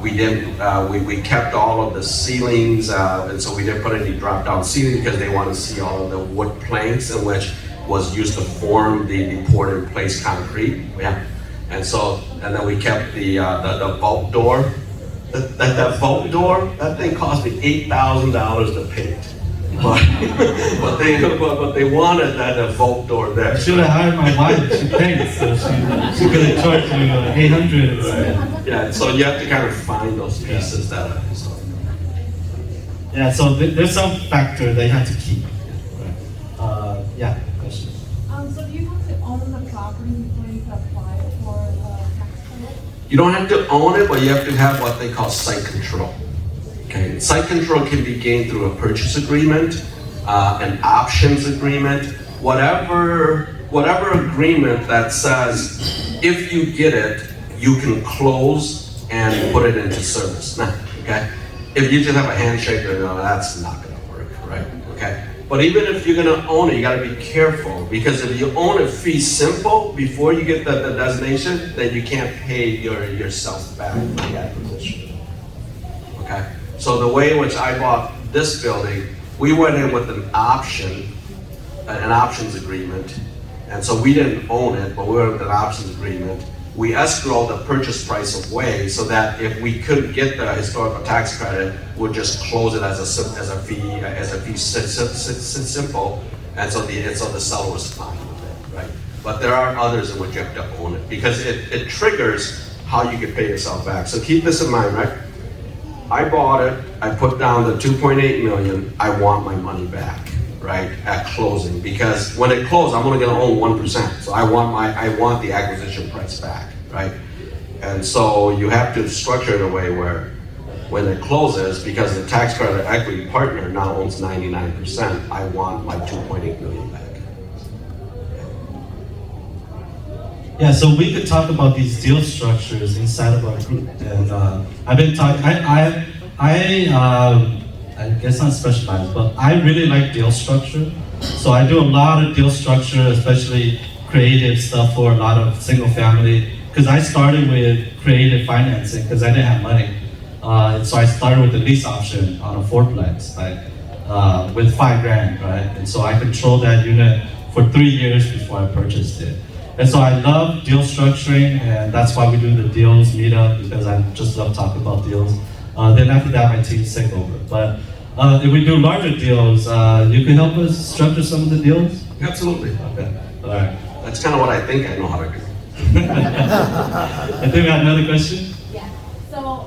We kept all of the ceilings, and so we didn't put any drop-down ceiling because they want to see all of the wood planks in which was used to form the poured-in-place concrete. Yeah, and then we kept the vault door. That vault door, that thing cost me $8,000 to paint. But they wanted that vault door there. I should have hired my wife. She paints, so she could have charged me 800 instead. Yeah, so you have to kind of find those pieces that are historic. Yeah, so there's some factor they have to keep. Yeah, question. So do you have to own the property before you can apply for the tax credit? You don't have to own it, but you have to have what they call site control. Okay, site control can be gained through a purchase agreement, an options agreement, whatever agreement that says if you get it, you can close and put it into service. Now, okay, if you just have a handshake, that's not going to work, right? Okay, but even if you're going to own it, you got to be careful because if you own it fee simple before you get the designation, then you can't pay yourself back for the acquisition. Okay. So the way in which I bought this building, we went in with an options agreement. And so we didn't own it, but we went with an options agreement. We escrowed the purchase price away so that if we couldn't get the historical tax credit, we'd just close it as a fee simple. And so the seller was fine with it, right? But there are others in which you have to own it because it triggers how you can pay yourself back. So keep this in mind, right? I bought it, I put down the 2.8 million, I want my money back, right, at closing, because when it closed, I'm only gonna own 1%, so I want the acquisition price back, right? And so you have to structure it in a way where when it closes, because the tax credit equity partner now owns 99%, I want my 2.8 million back. Yeah, so we could talk about these deal structures inside of our group, and I've been talking. I guess not specialized, but I really like deal structure. So I do a lot of deal structure, especially creative stuff for a lot of single family. Because I started with creative financing because I didn't have money, so I started with the lease option on a fourplex, right, with $5,000, right, and so I controlled that unit for 3 years before I purchased it. And so I love deal structuring, and that's why we do the deals meetup, because I just love talking about deals. Then after that, my teams take over. But if we do larger deals, you can help us structure some of the deals? Absolutely. Okay, all right. That's kind of what I think I know how to do. I think we have another question. Yeah. So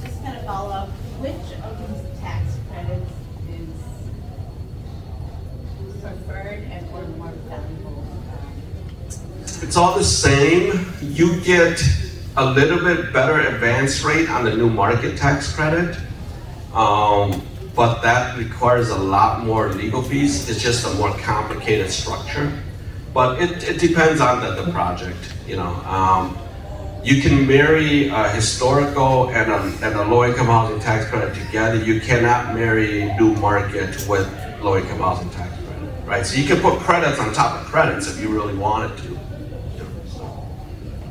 just kind of follow up, which of these tax credits is preferred and or more valuable? It's all the same. You get a little bit better advance rate on the new market tax credit, but that requires a lot more legal fees. It's just a more complicated structure. But it depends on the project, you know. you can marry a historical and a low-income housing tax credit together. You cannot marry new market with low-income housing tax credit, right? So you can put credits on top of credits if you really wanted to.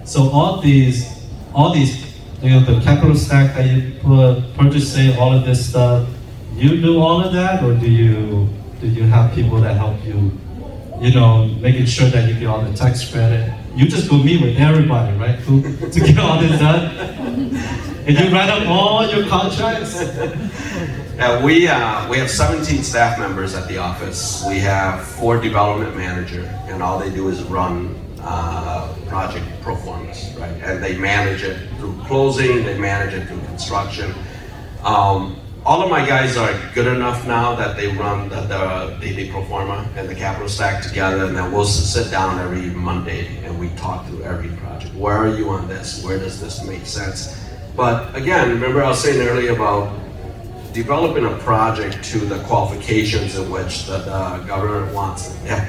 So all these, the capital stack that you put, purchasing, all of this stuff, you do all of that, or do you have people that help you, making sure that you get all the tax credit? You just go meet with everybody, right, to get all this done? And you write up all your contracts? Yeah, we have 17 staff members at the office. We have 4 development managers, and all they do is run project pro formas, right? And they manage it through closing, they manage it through construction. All of my guys are good enough now that they run the pro forma and the capital stack together, and then we'll sit down every Monday and we talk through every project. Where are you on this? Where does this make sense? But again, remember I was saying earlier about developing a project to the qualifications in which the government wants it. Yeah.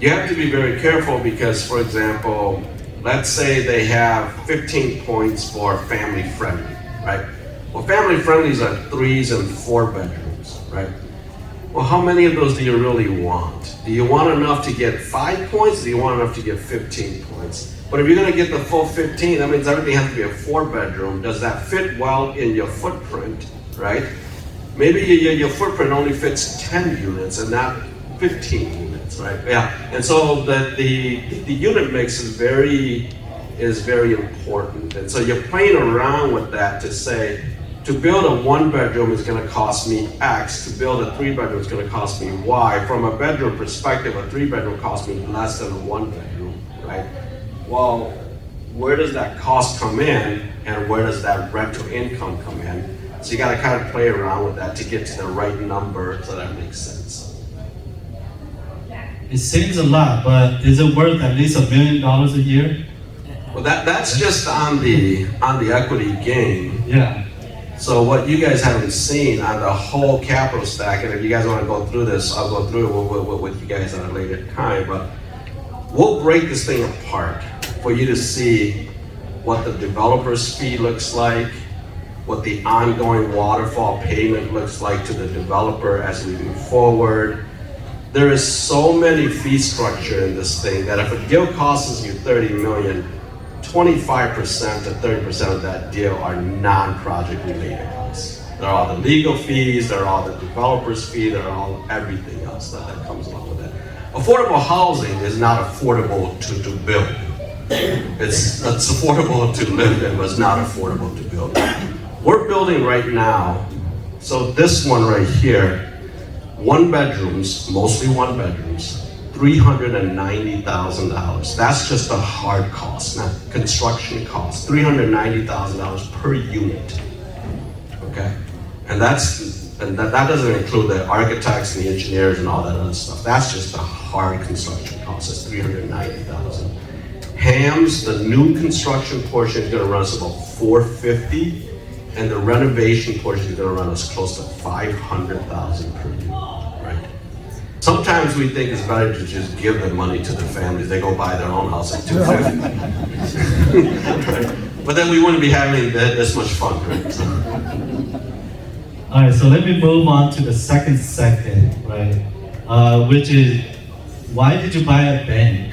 You have to be very careful because, for example, let's say they have 15 points for family friendly, right? Well, family friendlies are 3s and 4 bedrooms, right? Well, how many of those do you really want? Do you want enough to get 5 points? Or do you want enough to get 15 points? But if you're gonna get the full 15, that means everything has to be a 4 bedroom. Does that fit well in your footprint, right? Maybe your footprint only fits 10 units and not 15 units, right? Yeah, and so the unit mix is very important. And so you're playing around with that to say, to build a 1 bedroom is gonna cost me X, to build a 3 bedroom is gonna cost me Y. From a bedroom perspective, a 3 bedroom costs me less than a 1 bedroom, right? Well, where does that cost come in and where does that rental income come in? So you gotta kind of play around with that to get to the right number so that makes sense. It seems a lot, but is it worth at least $1 million a year? Well, that's just on the equity gain. Yeah. So what you guys haven't seen on the whole capital stack, and if you guys want to go through this, I'll go through it with you guys at a later time, but we'll break this thing apart for you to see what the developer's fee looks like, what the ongoing waterfall payment looks like to the developer as we move forward. There is so many fee structure in this thing that if a deal costs you $30 million, 25% to 30% of that deal are non-project related costs. They're all the legal fees, they're all the developer's fee, they're all everything else that comes along with it. Affordable housing is not affordable to build. It's affordable to live in, but it's not affordable to build. We're building right now, so this one right here, 1 bedrooms, mostly 1 bedrooms, $390,000. That's just a hard cost, not construction cost. $390,000 per unit. Okay, and that doesn't include the architects and the engineers and all that other stuff. That's just a hard construction cost. It's $390,000. Hams, the new construction portion is going to run us about $450,000, and the renovation portion is going to run us close to $500,000 per unit. Sometimes we think it's better to just give the money to the families. They go buy their own house at $250,000. Right? But then we wouldn't be having this much fun, right? All right, so let me move on to the second segment, right? Which is, why did you buy a bank,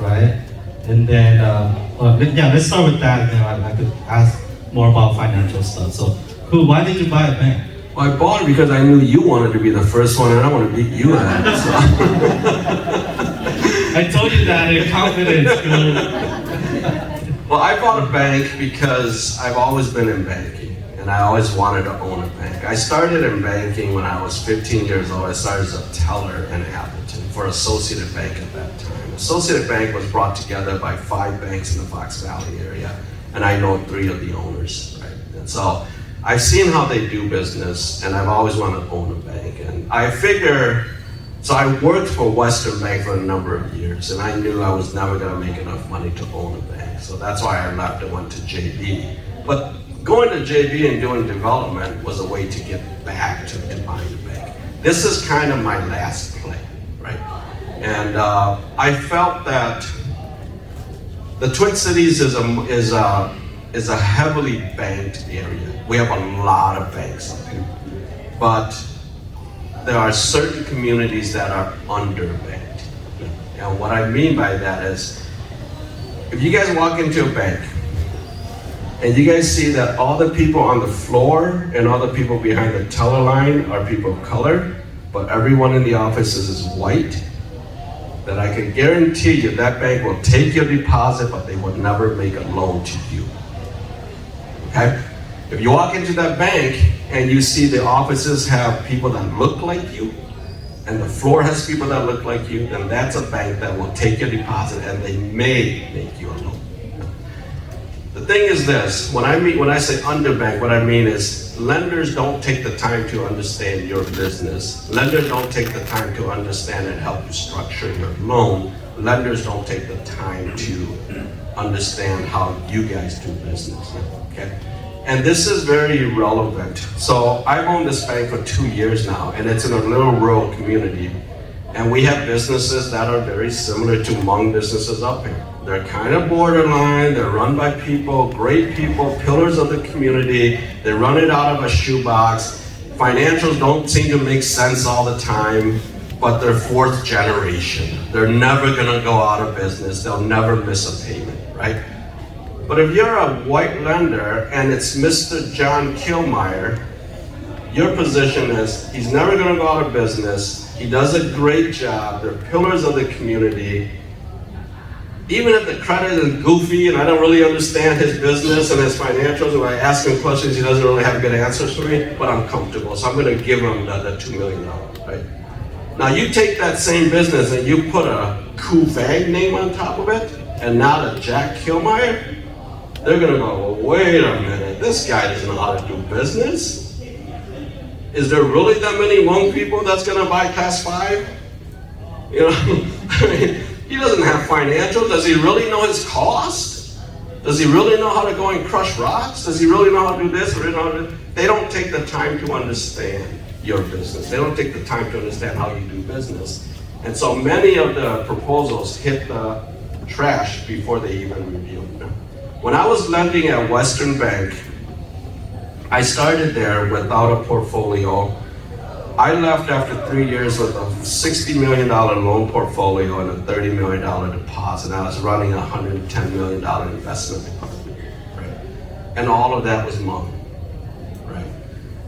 right? And then, let's start with that, and then I could ask more about financial stuff. So, why did you buy a bank? Well, I bought it because I knew you wanted to be the first one, and I want to beat you at it. So. I told you that in confidence. Well, I bought a bank because I've always been in banking, and I always wanted to own a bank. I started in banking when I was 15 years old. I started as a teller in Appleton for Associated Bank at that time. Associated Bank was brought together by 5 banks in the Fox Valley area, and I know 3 of the owners, right? And so I've seen how they do business, and I've always wanted to own a bank. And I figure, so I worked for Western Bank for a number of years, and I knew I was never going to make enough money to own a bank. So that's why I left and went to JB. But going to JB and doing development was a way to get back to buying a bank. This is kind of my last play, right? And I felt that The Twin Cities is a heavily banked area. We have a lot of banks up here, but there are certain communities that are underbanked. And what I mean by that is, if you guys walk into a bank and you guys see that all the people on the floor and all the people behind the teller line are people of color, but everyone in the offices is white, then I can guarantee you that bank will take your deposit, but they will never make a loan to you. Okay? If you walk into that bank and you see the offices have people that look like you, and the floor has people that look like you, then that's a bank that will take your deposit and they may make you a loan. The thing is this, when I say underbank, what I mean is lenders don't take the time to understand your business. Lenders don't take the time to understand and help you structure your loan. Lenders don't take the time to understand how you guys do business, okay? And this is very relevant. So I've owned this bank for 2 years now, and it's in a little rural community. And we have businesses that are very similar to HMONG businesses up here. They're kind of borderline, they're run by people, great people, pillars of the community. They run it out of a shoebox. Financials don't seem to make sense all the time, but they're fourth generation. They're never gonna go out of business. They'll never miss a payment, right? But if you're a white lender and it's Mr. John Kilmeyer, your position is he's never gonna go out of business. He does a great job. They're pillars of the community. Even if the credit is goofy and I don't really understand his business and his financials, and I ask him questions, he doesn't really have good answers for me, but I'm comfortable. So I'm gonna give him the $2 million, right? Now you take that same business and you put a cool Vang name on top of it and not a Jack Kilmeyer, they're gonna go, well, wait a minute, this guy doesn't know how to do business. Is there really that many Hmong people that's gonna buy Class 5? You know, I mean, he doesn't have financials. Does he really know his cost? Does he really know how to go and crush rocks? Does he really know how to do this? They don't take the time to understand your business. They don't take the time to understand how you do business. And so many of the proposals hit the trash before they even reviewed them. When I was lending at Western Bank, I started there without a portfolio. I left after 3 years with a $60 million loan portfolio and a $30 million deposit. I was running a $110 million investment department, right? And all of that was money, right?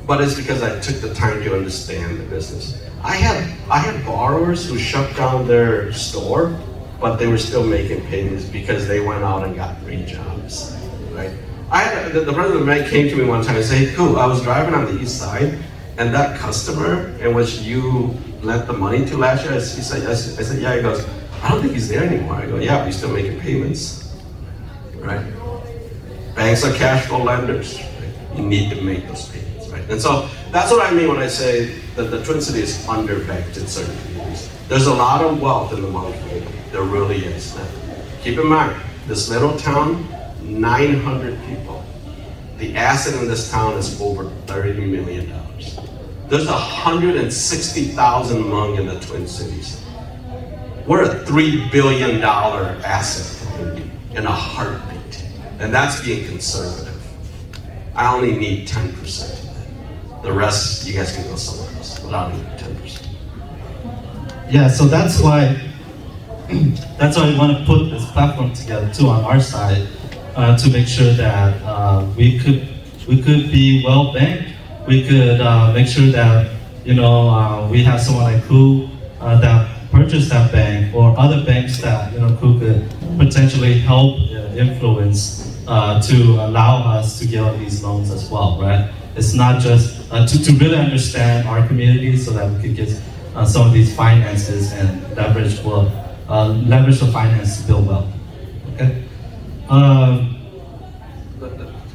But it's because I took the time to understand the business. I had borrowers who shut down their store, but they were still making payments because they went out and got great jobs, right? The president of the bank came to me one time and said, hey, cool, I was driving on the east side, and that customer in which you lent the money to last year, I said, yeah, he goes, I don't think he's there anymore. I go, yeah, but he's still making payments, right? Banks are cash flow lenders, right? You need to make those payments, right? And so that's what I mean when I say that the Twin Cities is underbanked in certain communities. There's a lot of wealth in the Hmong community, there really is. Now, keep in mind, this little town, 900 people. The asset in this town is over $30 million. There's 160,000 Hmong in the Twin Cities. We're a $3 billion asset community in a heartbeat. And that's being conservative. I only need 10% of that. The rest, you guys can go somewhere else, but I only need 10%. Yeah, so that's why we want to put this platform together too on our side to make sure that we could be well banked. We could make sure that we have someone like who that purchased that bank or other banks that who could potentially help influence to allow us to get all these loans as well, right? It's not just to really understand our community so that we could get some of these finances and leverage the finance to build wealth. Okay.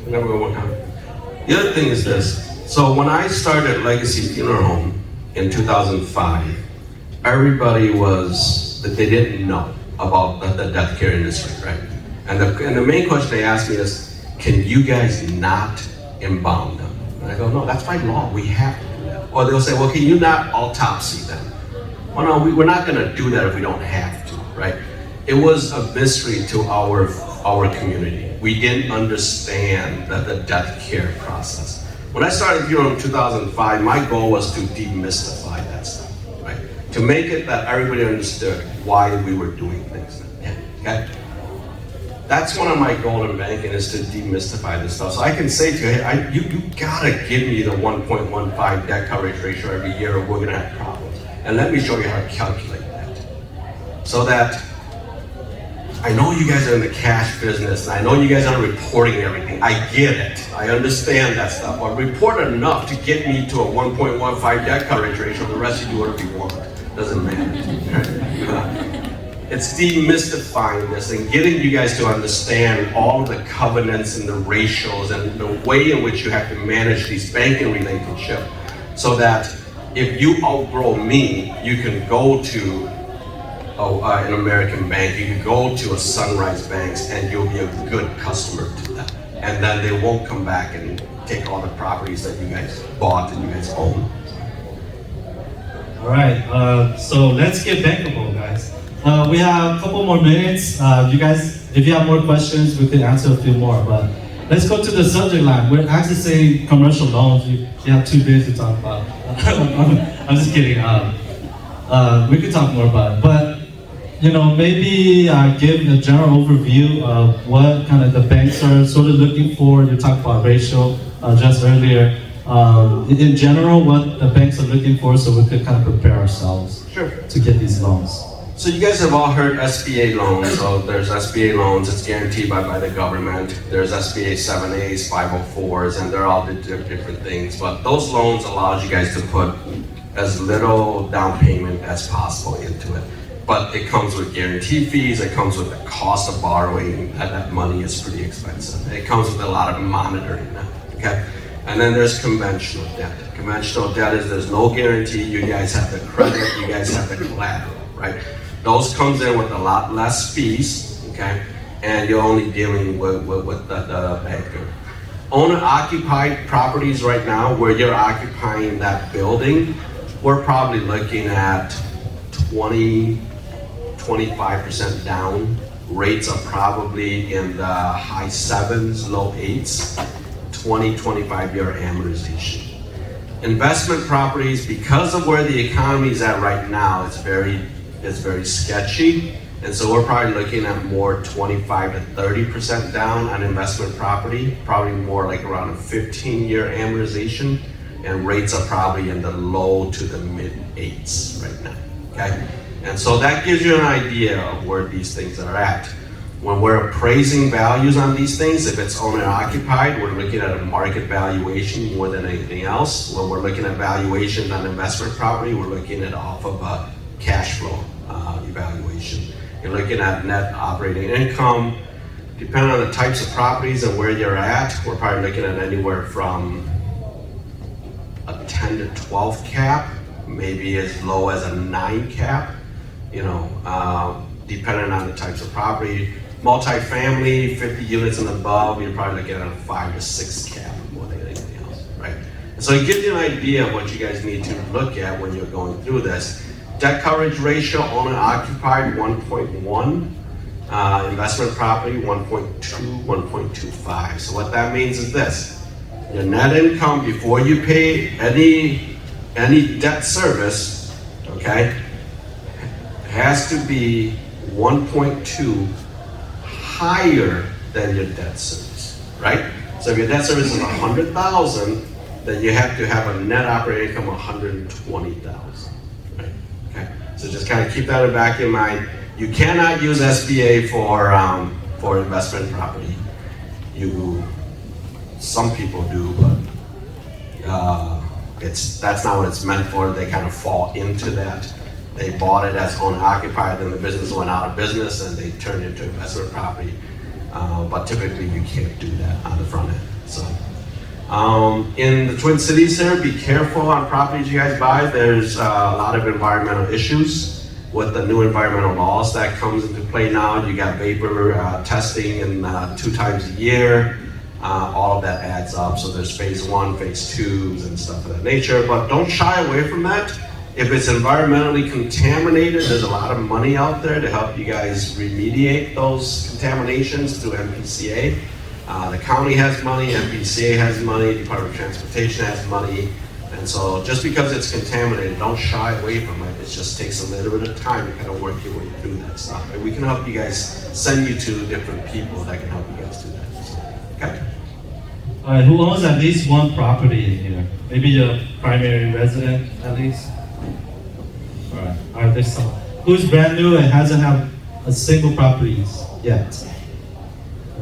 Number one comment. The other thing is this. So when I started Legacy Funeral Home in 2005, everybody they didn't know about the death care industry, right? And the main question they asked me is, can you guys not embalm them? And I go, no, that's by law, we have to do that. Or they'll say, well, can you not autopsy them? Well, no, we're not gonna do that if we don't have to, right? it was a mystery to our community. We didn't understand the death care process. When I started here in 2005, my goal was to demystify that stuff, right? To make it that everybody understood why we were doing things. Okay? That's one of my goals in banking, is to demystify this stuff. So I can say to you, hey, you gotta give me the 1.15 debt coverage ratio every year or we're gonna have problems. And let me show you how to calculate that. So that I know you guys are in the cash business, and I know you guys are reporting everything. I get it. I understand that stuff. But report enough to get me to a 1.15 debt coverage ratio. The rest you do whatever you want. Doesn't matter. It's demystifying this and getting you guys to understand all the covenants and the ratios and the way in which you have to manage these banking relationships, so that if you outgrow me, you can go to an American bank, you can go to a Sunrise Banks, and you'll be a good customer to them. And then they won't come back and take all the properties that you guys bought and you guys own. All right, so let's get bankable, guys. We have a couple more minutes. You guys, if you have more questions, we could answer a few more. But let's go to the subject line. We're accessing commercial loans. You have 2 days to talk about. I'm just kidding. We could talk more about it. But maybe give a general overview of what kind of the banks are sort of looking for. You talked about ratio just earlier. In general, what the banks are looking for, so we could kind of prepare ourselves to get these loans. So you guys have all heard SBA loans. So there's SBA loans, it's guaranteed by the government. There's SBA 7As, 504s, and they're all different things. But those loans allows you guys to put as little down payment as possible into it. But it comes with guarantee fees, it comes with the cost of borrowing, and that money is pretty expensive. It comes with a lot of monitoring, okay? And then there's conventional debt. Conventional debt is there's no guarantee, you guys have the credit, you guys have the collateral, right? Those comes in with a lot less fees, okay? And you're only dealing with the banker. Owner-occupied properties right now, where you're occupying that building, we're probably looking at 25% down. Rates are probably in the high 7s, low 8s, 25-year amortization. Investment properties, because of where the economy is at right now, it's very sketchy. And so we're probably looking at more 25 to 30% down on investment property, probably more like around a 15-year amortization, and rates are probably in the low to the mid 8s right now, okay? And so that gives you an idea of where these things are at. When we're appraising values on these things, if it's owner occupied, we're looking at a market valuation more than anything else. When we're looking at valuation on investment property, we're looking at off of a cash flow evaluation. You're looking at net operating income. Depending on the types of properties and where you're at, we're probably looking at anywhere from a 10 to 12 cap, maybe as low as a 9 cap, depending on the types of property. Multifamily, 50 units and above, you're probably looking at a 5 to 6 cap more than anything else, right? And so it gives you an idea of what you guys need to look at when you're going through this. Debt coverage ratio, owner occupied, 1.1. Investment property, 1.2, 1.25. So what that means is this: your net income before you pay any debt service, okay, has to be 1.2 higher than your debt service, right? So if your debt service is 100,000, then you have to have a net operating income of 120,000, right? Okay. So just kind of keep that in the back of your mind. You cannot use SBA for investment property. Some people do, but that's not what it's meant for. They kind of fall into that. They bought it as owner occupied, then the business went out of business and they turned it into investment property. But typically you can't do that on the front end. So in the Twin Cities here, be careful on properties you guys buy. There's a lot of environmental issues with the new environmental laws that comes into play now. You got vapor testing and 2 times a year. All of that adds up. So there's phase 1, phase 2s and stuff of that nature, but don't shy away from that. If it's environmentally contaminated, there's a lot of money out there to help you guys remediate those contaminations through MPCA. The county has money, MPCA has money, Department of Transportation has money. And so just because it's contaminated, don't shy away from it. It just takes a little bit of time to kind of work your way through that stuff. And we can help you guys, send you to different people that can help you guys do that. So, okay? All right, who owns at least one property in here? Maybe a primary resident at least? All right, there's some. Who's brand new and hasn't had a single property yet?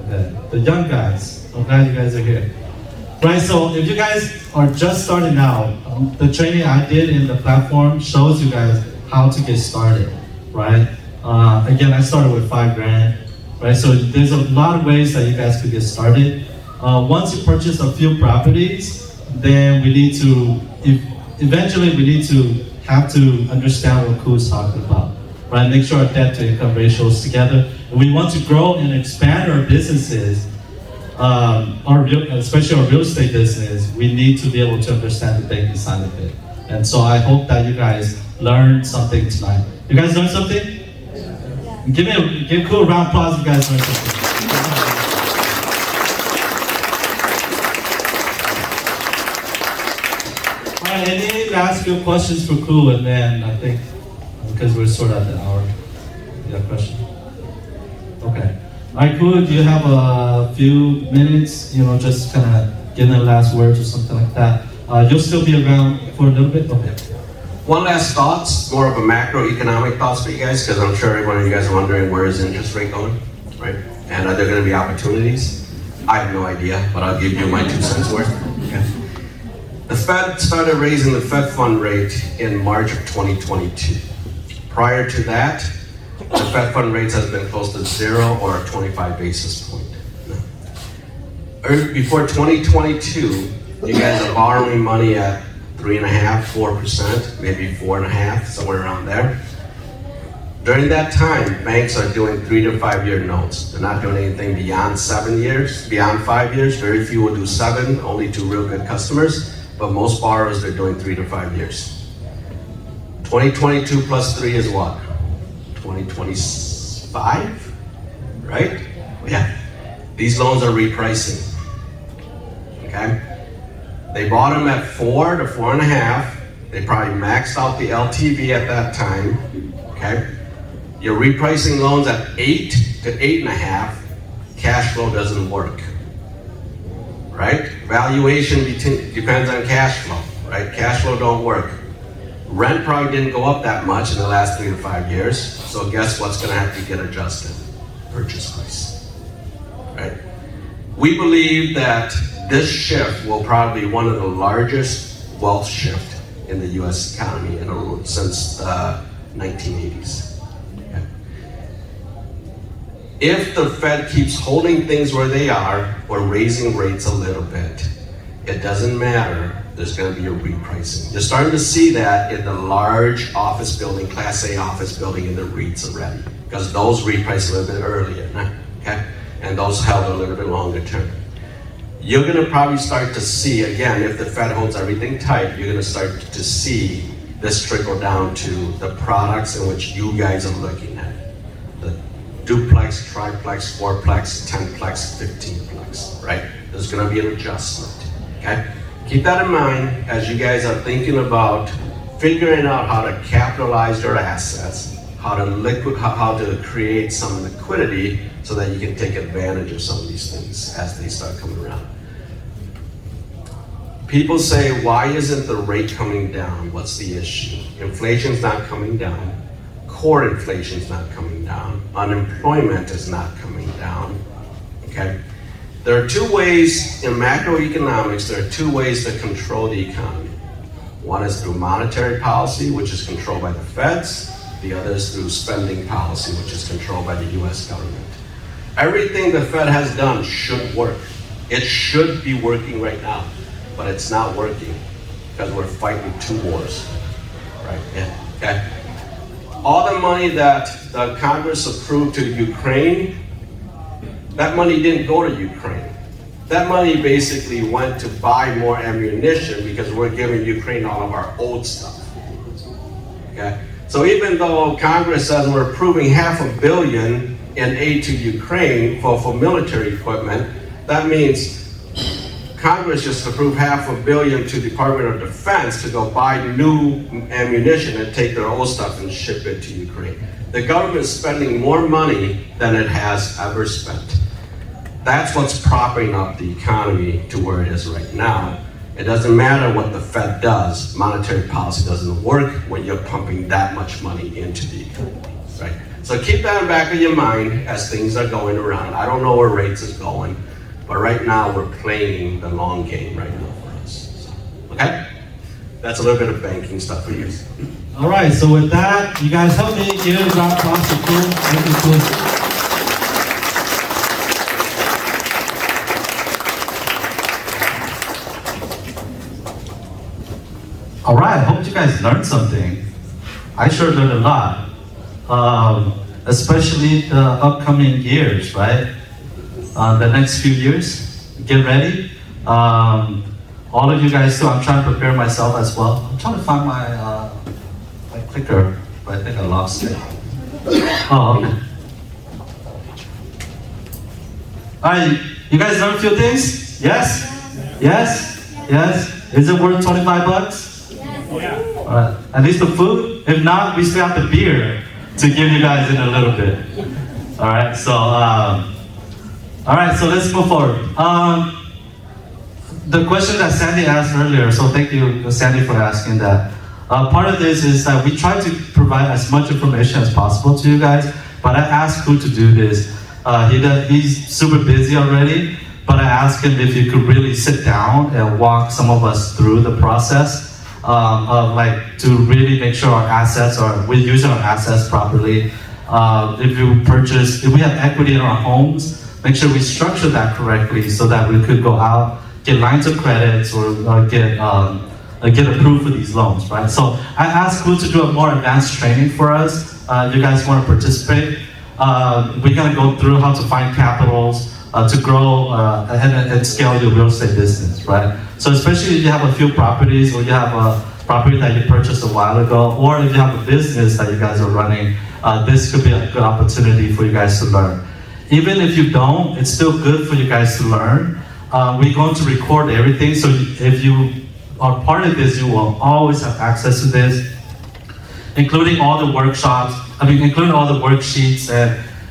Okay, the young guys. I'm glad you guys are here. Right, so if you guys are just starting out, the training I did in the platform shows you guys how to get started, right? Again, I started with $5,000, right? So there's a lot of ways that you guys could get started. Once you purchase a few properties, then we need to, eventually we need to have to understand what Ku's talking about, right? Make sure our debt to income ratio is together. If we want to grow and expand our businesses, especially our real estate business, we need to be able to understand the banking side of it. And so I hope that you guys learned something tonight. You guys learned something? Yeah. Give Ku a round of applause if you guys learned something. All right, any last good questions for Ku, and then I think, because we're sort of at the hour. You have a question? Okay. All right, Ku, do you have a few minutes, just kind of give the last words or something like that? You'll still be around for a little bit? Okay. One last thoughts, more of a macroeconomic thoughts for you guys, because I'm sure every one of you guys are wondering where is interest rate going, right? And are there going to be opportunities? I have no idea, but I'll give you my 2 cents worth. Okay. The Fed started raising the Fed fund rate in March of 2022. Prior to that, the Fed fund rates has been close to 0 or a 25 basis point. Before 2022, you guys are borrowing money at 3.5%, 4%, maybe 4.5%, somewhere around there. During that time, banks are doing 3 to 5 year notes. They're not doing anything beyond 7 years, beyond 5 years. Very few will do 7, only 2 real good customers. But most borrowers, they're doing 3 to 5 years. 2022 plus 3 is what? 2025, right? Yeah. These loans are repricing. Okay? They bought them at 4 to 4.5. They probably maxed out the LTV at that time. Okay? You're repricing loans at 8 to 8.5. Cash flow doesn't work. Right? Valuation depends on cash flow. Right? Cash flow don't work. Rent probably didn't go up that much in the last 3 to 5 years. So guess what's going to have to get adjusted? Purchase price. Right? We believe that this shift will probably be one of the largest wealth shift in the U.S. economy since the 1980s. Okay. If the Fed keeps holding things where they are or raising rates a little bit, it doesn't matter. There's going to be a repricing. You're starting to see that in the large office building, Class A office building in the REITs already, because those repriced a little bit earlier, okay? And those held a little bit longer term. You're going to probably start to see, again, if the Fed holds everything tight, you're going to start to see this trickle down to the products in which you guys are looking at. The duplex, triplex, fourplex, 10plex, 15plex, right? There's going to be an adjustment, okay? Keep that in mind as you guys are thinking about figuring out how to capitalize your assets, how to create some liquidity so that you can take advantage of some of these things as they start coming around. People say, why isn't the rate coming down? What's the issue? Inflation's not coming down. Core inflation's not coming down. Unemployment is not coming down, okay? There are 2 ways in macroeconomics, there are 2 ways to control the economy. One is through monetary policy, which is controlled by the Feds. The other is through spending policy, which is controlled by the US government. Everything the Fed has done should work. It should be working right now, but it's not working because we're fighting 2 wars, right? Yeah. Okay. All the money that the Congress approved to Ukraine, that money didn't go to Ukraine. That money basically went to buy more ammunition because we're giving Ukraine all of our old stuff. Okay? So even though Congress says we're approving $500 million in aid to Ukraine for military equipment, that means Congress just approved $500 million to Department of Defense to go buy new ammunition and take their old stuff and ship it to Ukraine. The government is spending more money than it has ever spent. That's what's propping up the economy to where it is right now. It doesn't matter what the Fed does, monetary policy doesn't work when you're pumping that much money into the economy, right? So keep that in the back of your mind as things are going around. I don't know where rates is going, but right now we're playing the long game right now for us. So, okay? That's a little bit of banking stuff for you. All right, so with that, you guys help me give a round of applause to Cool. Thank you, Cool. All right, hope you guys learned something. I sure learned a lot, especially the upcoming years, right? The next few years, get ready. All of you guys too, I'm trying to prepare myself as well. I'm trying to find my clicker, but I think I lost it. Oh, okay. All right, you guys learned a few things? Yes? Yes? Yes? Is it worth 25 bucks? All right, at least the food. If not, we still have the beer to give you guys in a little bit. All right, so let's move forward. The question that Sandy asked earlier, so thank you, Sandy, for asking that. Part of this is that we try to provide as much information as possible to you guys, but I asked who to do this. He's super busy already, but I asked him if he could really sit down and walk some of us through the process. To really make sure our assets we're using our assets properly. If we have equity in our homes, make sure we structure that correctly so that we could go out, get lines of credits, or get approved for these loans, right? So I asked Ku to do a more advanced training for us. You guys want to participate? We're gonna go through how to find capitals to grow and scale your real estate business, right? So especially if you have a few properties, or you have a property that you purchased a while ago, or if you have a business that you guys are running, this could be a good opportunity for you guys to learn. Even if you don't, it's still good for you guys to learn. We're going to record everything, so if you are part of this, you will always have access to this, including all the workshops, including all the worksheets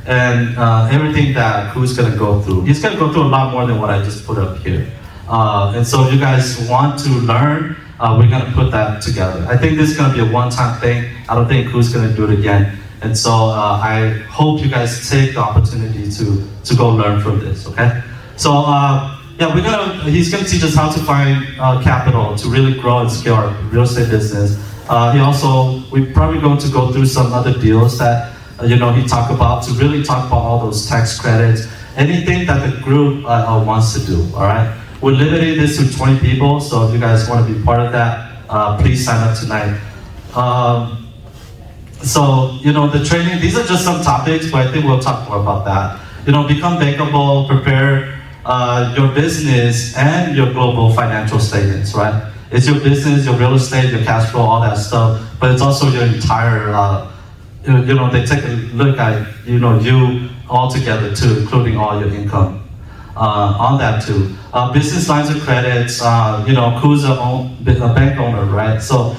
and everything that Ku's gonna go through. He's gonna go through a lot more than what I just put up here. And so if you guys want to learn, we're gonna put that together. I think this is gonna be a one-time thing. I don't think Ku's gonna do it again. And so I hope you guys take the opportunity to go learn from this, okay? So he's gonna teach us how to find capital to really grow and scale our real estate business. We're probably going to go through some other deals that he talked about, to really talk about all those tax credits, anything that the group wants to do, all right? We're limiting this to 20 people, so if you guys want to be part of that, please sign up tonight. The training, these are just some topics, but I think we'll talk more about that. Become bankable, prepare your business and your global financial statements, right? It's your business, your real estate, your cash flow, all that stuff, but it's also your entire, they take a look at, you all together too, including all your income on that too. Business lines of credits, Ku's a bank owner, right? So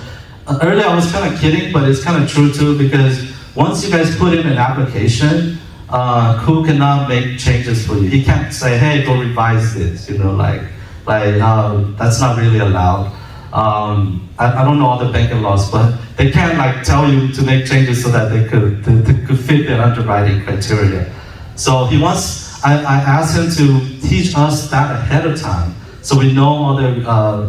earlier I was kind of kidding, but it's kind of true too, because once you guys put in an application, Ku cannot make changes for you. He can't say, hey, go revise this, that's not really allowed. I don't know all the banking laws, but they can't tell you to make changes so that they could fit their underwriting criteria. So I asked him to teach us that ahead of time, so we know all the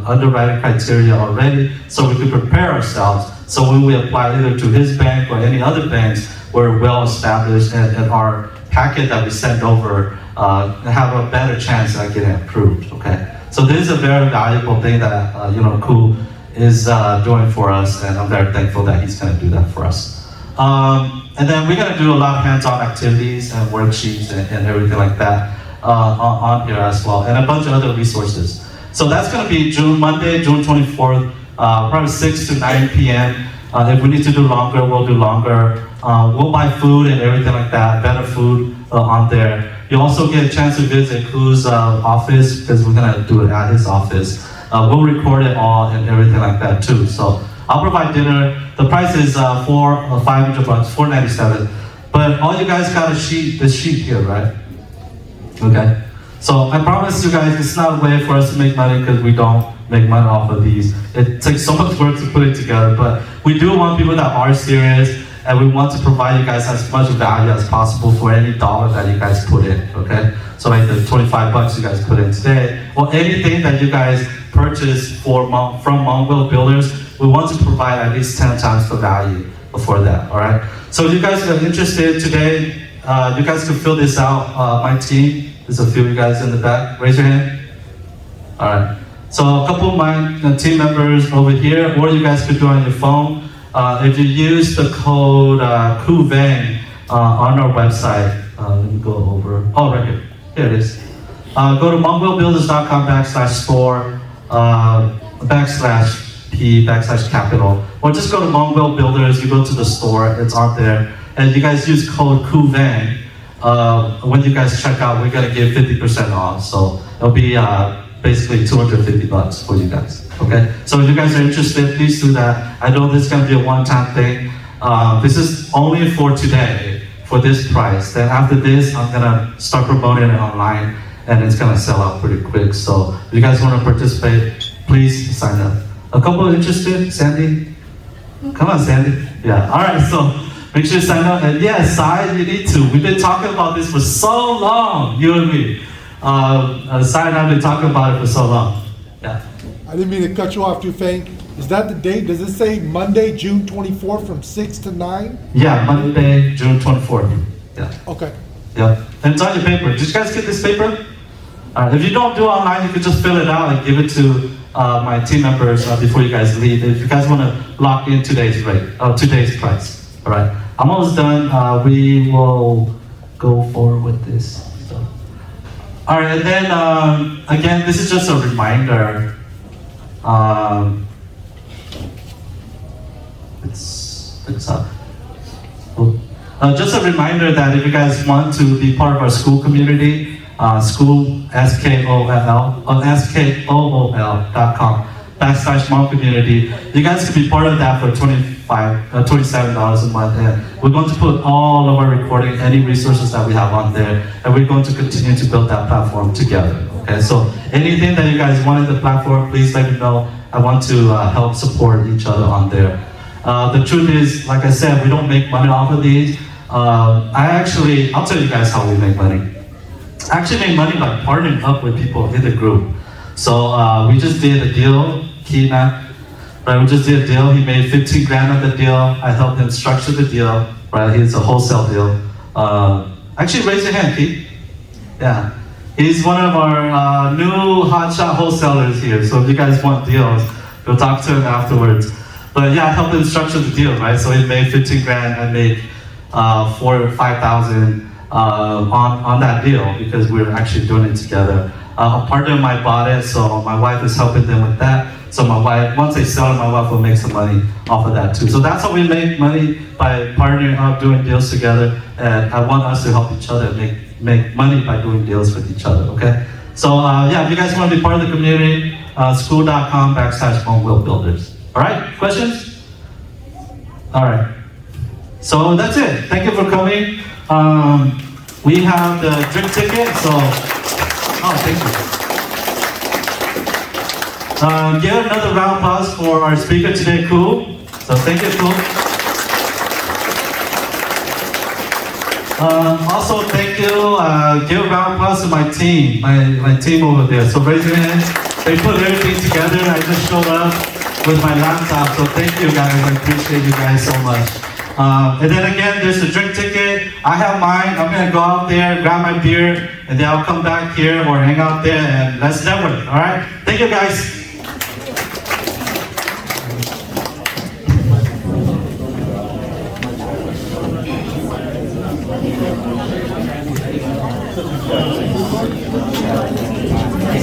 underwriting criteria already, so we could prepare ourselves. So when we apply either to his bank or any other banks, we're well established, and our packet that we send over have a better chance at getting approved. Okay. So this is a very valuable thing that Ku is doing for us, and I'm very thankful that he's going to do that for us. And then we're going to do a lot of hands-on activities and worksheets and everything like that on here as well, and a bunch of other resources. So that's going to be Monday, June 24th, probably 6 to 9 p.m. If we need to do longer, we'll do longer. We'll buy food and everything like that, better food on there. You also get a chance to visit Ku's office because we're gonna do it at his office. We'll record it all and everything like that too. So I'll provide dinner. The price is $500, $497. But all you guys got this sheet here, right? Okay. So I promise you guys, it's not a way for us to make money because we don't make money off of these. It takes so much work to put it together, but we do want people that are serious, and we want to provide you guys as much value as possible for any dollar that you guys put in, okay? So like the 25 bucks you guys put in today, or anything that you guys purchase from Hmong Builders, we want to provide at least 10 times the value for that, all right? So if you guys are interested today, you guys can fill this out. My team, there's a few of you guys in the back. Raise your hand. All right. So a couple of my team members over here, or you guys could do it on your phone. If you use the code Vang on our website, let me go over. Oh, right here. Here it is. Go to hmongbuilders.com/store /P/capital, or just go to Hmong Builders. You go to the store, it's out there, and you guys use code Vang. When you guys check out, we're gonna give 50% off. So it'll be basically 250 bucks for you guys. Okay. So if you guys are interested, please do that. I know this is gonna be a one-time thing. This is only for today, for this price. Then after this, I'm gonna start promoting it online, and it's gonna sell out pretty quick. So if you guys want to participate, please sign up. A couple interested, Sandy? Come on, Sandy. Yeah. All right. So make sure you sign up. And yes, Sai, you need to. We've been talking about this for so long, you and me. Sai and I have been talking about it for so long. Yeah. I didn't mean to cut you off too, Fang. Is that the date? Does it say Monday, June 24th from 6 to 9? Yeah, Monday, June 24th. Yeah. Okay. Yeah. And it's on your paper. Did you guys get this paper? If you don't do it online, you can just fill it out and give it to my team members before you guys leave. If you guys want to lock in today's rate, today's price. All right. I'm almost done. We will go forward with this. So. All right, and then again, this is just a reminder. It's up. Just a reminder that if you guys want to be part of our school community, school SKOOL.com /Hmong community. You guys can be part of that for $27 a month, and we're going to put all of our recording, any resources that we have on there, and we're going to continue to build that platform together. Okay, so anything that you guys want in the platform, please let me know. I want to help support each other on there. The truth is, like I said, we don't make money off of these. I'll tell you guys how we make money. I actually make money by partnering up with people in the group. So we just did a deal, Kina, right? We just did a deal. He made 15 grand on the deal. I helped him structure the deal, right? It's a wholesale deal. Actually, raise your hand, Keith. Yeah. He's one of our new hotshot wholesalers here. So if you guys want deals, go talk to him afterwards. But yeah, I helped him structure the deal, right? So he made 15 grand. I made 4,000 or 5,000 on that deal because we were actually doing it together. A partner of mine bought it, so my wife is helping them with that. So my wife, once they sell it, my wife will make some money off of that too. So that's how we make money, by partnering up, doing deals together. And I want us to help each other make money by doing deals with each other, okay? So yeah, if you guys want to be part of the community, school.com /Hmong Builders. All right, questions? All right. So that's it. Thank you for coming. We have the drink ticket, so, thank you. Give another round of applause for our speaker today, Ku. So thank you, Ku. Also, thank you. Give a round of applause to my team, my team over there. So raise your hands. They put everything together. I just showed up with my laptop, so thank you guys. I appreciate you guys so much. And then again, there's a drink ticket. I have mine. I'm gonna go out there, grab my beer, and then I'll come back here or hang out there and let's network. All right? Thank you, guys.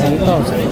Entonces,